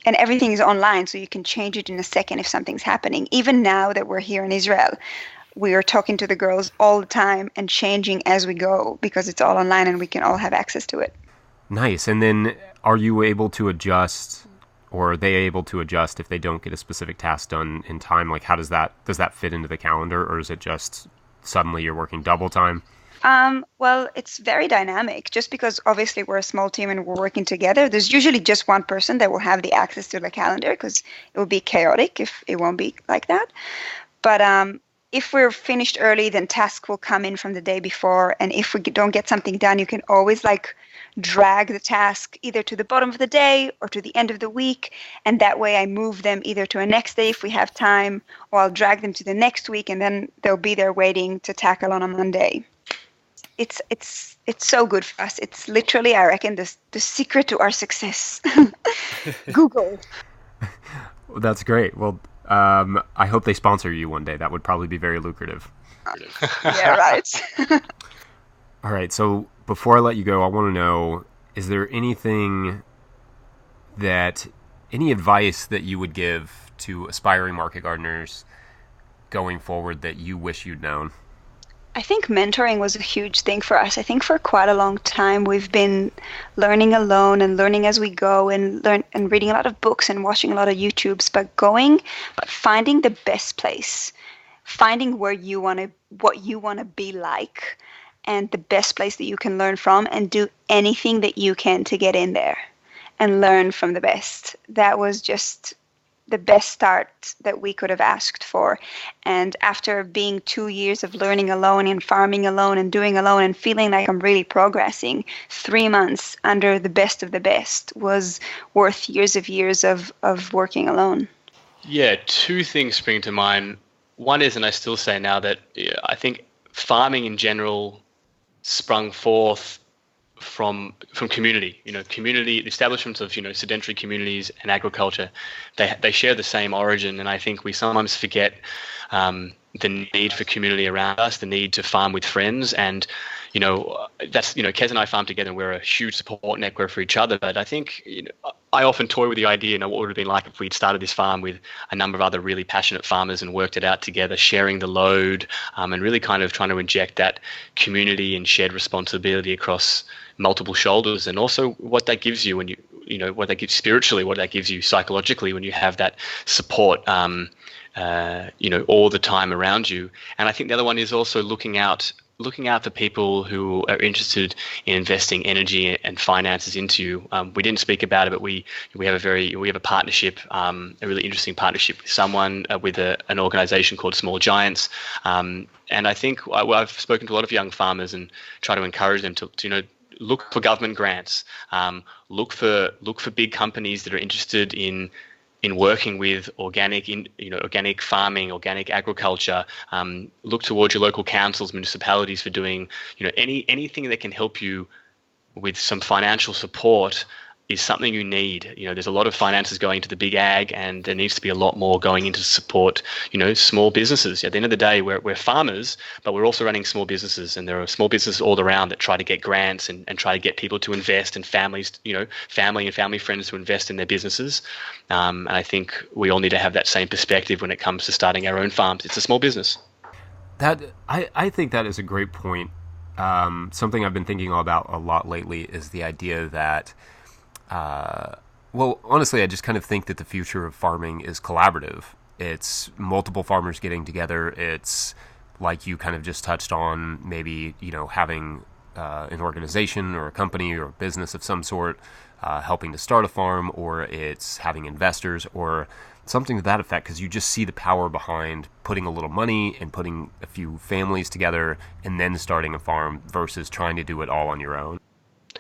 And everything is online, so you can change it in a second if something's happening. Even now that we're here in Israel, we are talking to the girls all the time and changing as we go, because it's all online and we can all have access to it. Nice. And then are you able to adjust, or are they able to adjust if they don't get a specific task done in time? Like, how does that fit into the calendar, or is it just suddenly you're working double time? Well, it's very dynamic. Just because obviously we're a small team and we're working together, there's usually just one person that will have the access to the calendar, because it will be chaotic if it won't be like that. But if we're finished early, then tasks will come in from the day before. And if we don't get something done, you can always drag the task either to the bottom of the day or to the end of the week. And that way I move them either to a next day if we have time, or I'll drag them to the next week, and then they'll be there waiting to tackle on a Monday. It's so good for us. It's literally, I reckon, the secret to our success. Google. Well, that's great. Well, I hope they sponsor you one day. That would probably be very lucrative. Yeah, right. All right. So before I let you go, I want to know, is there any advice that you would give to aspiring market gardeners going forward that you wish you'd known? I think mentoring was a huge thing for us. I think for quite a long time we've been learning alone and learning as we go, and reading a lot of books and watching a lot of YouTubes, but finding the best place, finding what you want to be like, and the best place that you can learn from, and do anything that you can to get in there and learn from the best. That was just the best start that we could have asked for. And after being 2 years of learning alone and farming alone and doing alone and feeling like I'm really progressing, 3 months under the best of the best was worth years of working alone. Yeah, two things spring to mind. One is, and I still say now, that I think farming in general sprung forth from community. Community, the establishments of sedentary communities and agriculture, they share the same origin, and I think we sometimes forget the need for community around us, the need to farm with friends, and that's Kez and I farm together, and we're a huge support network for each other. But I think I often toy with the idea, what would it have been like if we'd started this farm with a number of other really passionate farmers and worked it out together, sharing the load, and really kind of trying to inject that community and shared responsibility across multiple shoulders, and also what that gives you when what that gives spiritually, what that gives you psychologically when you have that support all the time around you. And I think the other one is also looking out for people who are interested in investing energy and finances into you. We didn't speak about it, but we have a partnership, a really interesting partnership with someone with an organization called Small Giants. And I think I've spoken to a lot of young farmers and try to encourage them to look for government grants, look for big companies that are interested in working with organic farming, organic agriculture. Look towards your local councils, municipalities for doing anything that can help you with some financial support is something you need. There's a lot of finances going to the big ag, and there needs to be a lot more going into support, small businesses. At the end of the day, we're farmers, but we're also running small businesses, and there are small businesses all around that try to get grants and try to get people to invest, and families, family and family friends to invest in their businesses. And I think we all need to have that same perspective when it comes to starting our own farms. It's a small business. I think that is a great point. Something I've been thinking about a lot lately is the idea that honestly, I just kind of think that the future of farming is collaborative. It's multiple farmers getting together. It's like you kind of just touched on, maybe, having an organization or a company or a business of some sort helping to start a farm, or it's having investors or something to that effect, because you just see the power behind putting a little money and putting a few families together and then starting a farm versus trying to do it all on your own.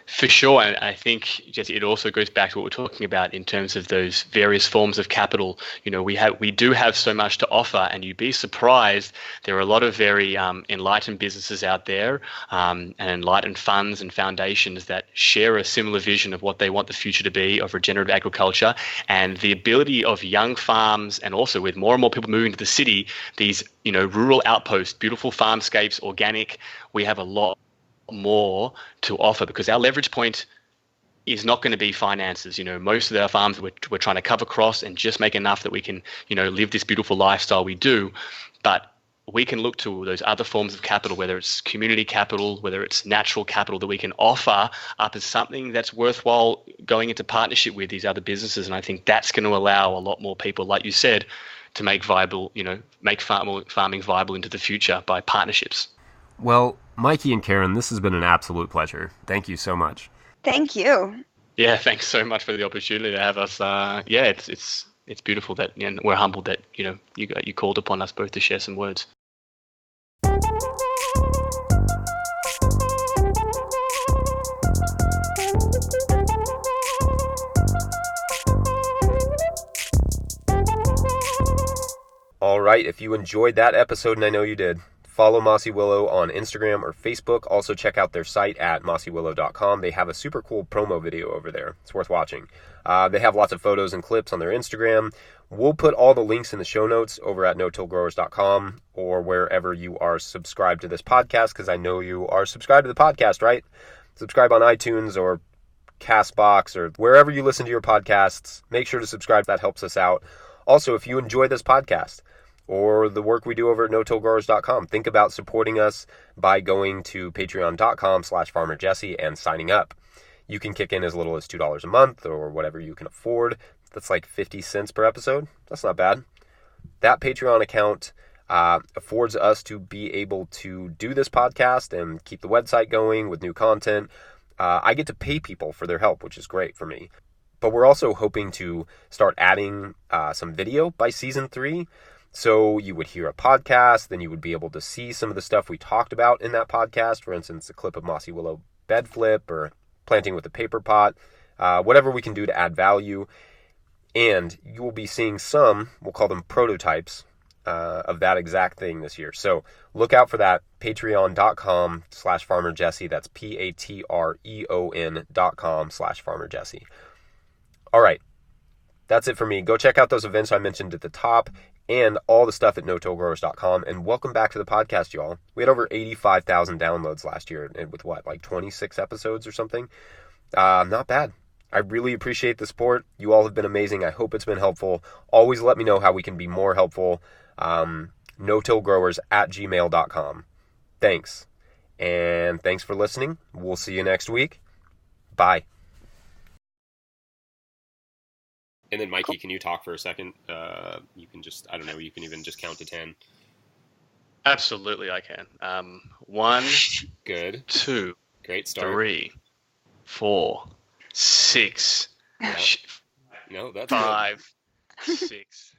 For sure, and I think it also goes back to what we're talking about in terms of those various forms of capital. We do have so much to offer, and you'd be surprised. There are a lot of very enlightened businesses out there, and enlightened funds and foundations that share a similar vision of what they want the future to be of regenerative agriculture, and the ability of young farms, and also with more and more people moving to the city, these rural outposts, beautiful farmscapes, organic. We have a lot more to offer, because our leverage point is not going to be finances. Most of our farms we're trying to cover costs and just make enough that we can live this beautiful lifestyle we do. But we can look to those other forms of capital, whether it's community capital, whether it's natural capital, that we can offer up as something that's worthwhile going into partnership with these other businesses. And I think that's going to allow a lot more people, like you said, to make farming viable into the future by partnerships. Well, Mikey and Keren, this has been an absolute pleasure. Thank you so much. Thank you. Yeah, thanks so much for the opportunity to have us. It's beautiful that we're humbled that you called upon us both to share some words. All right, if you enjoyed that episode, and I know you did, follow Mossy Willow on Instagram or Facebook. Also check out their site at mossywillow.com. They have a super cool promo video over there. It's worth watching. They have lots of photos and clips on their Instagram. We'll put all the links in the show notes over at no-tillgrowers.com or wherever you are subscribed to this podcast, because I know you are subscribed to the podcast, right? Subscribe on iTunes or Castbox or wherever you listen to your podcasts. Make sure to subscribe. That helps us out. Also, if you enjoy this podcast or the work we do over at no-tillgrowers.com, think about supporting us by going to patreon.com/farmerjesse and signing up. You can kick in as little as $2 a month or whatever you can afford. That's like 50 cents per episode. That's not bad. That Patreon account affords us to be able to do this podcast and keep the website going with new content. I get to pay people for their help, which is great for me. But we're also hoping to start adding some video by season 3. So you would hear a podcast, then you would be able to see some of the stuff we talked about in that podcast. For instance, a clip of Mossy Willow bed flip or planting with a Paperpot, whatever we can do to add value. And you will be seeing some, we'll call them prototypes, of that exact thing this year. So look out for that. Patreon.com/farmerjesse. That's patreon.com/farmerjesse. All right. That's it for me. Go check out those events I mentioned at the top and all the stuff at no-tillgrowers.com. And welcome back to the podcast, y'all. We had over 85,000 downloads last year and with 26 episodes or something? Not bad. I really appreciate the support. You all have been amazing. I hope it's been helpful. Always let me know how we can be more helpful. no-tillgrowers@gmail.com. Thanks. And thanks for listening. We'll see you next week. Bye. And then Mikey, can you talk for a second? You can just, I don't know, you can even just count to 10. Absolutely, I can. 1, Good. 2, Great start. 3, 4, 6, Yeah. No, that's 5, 6,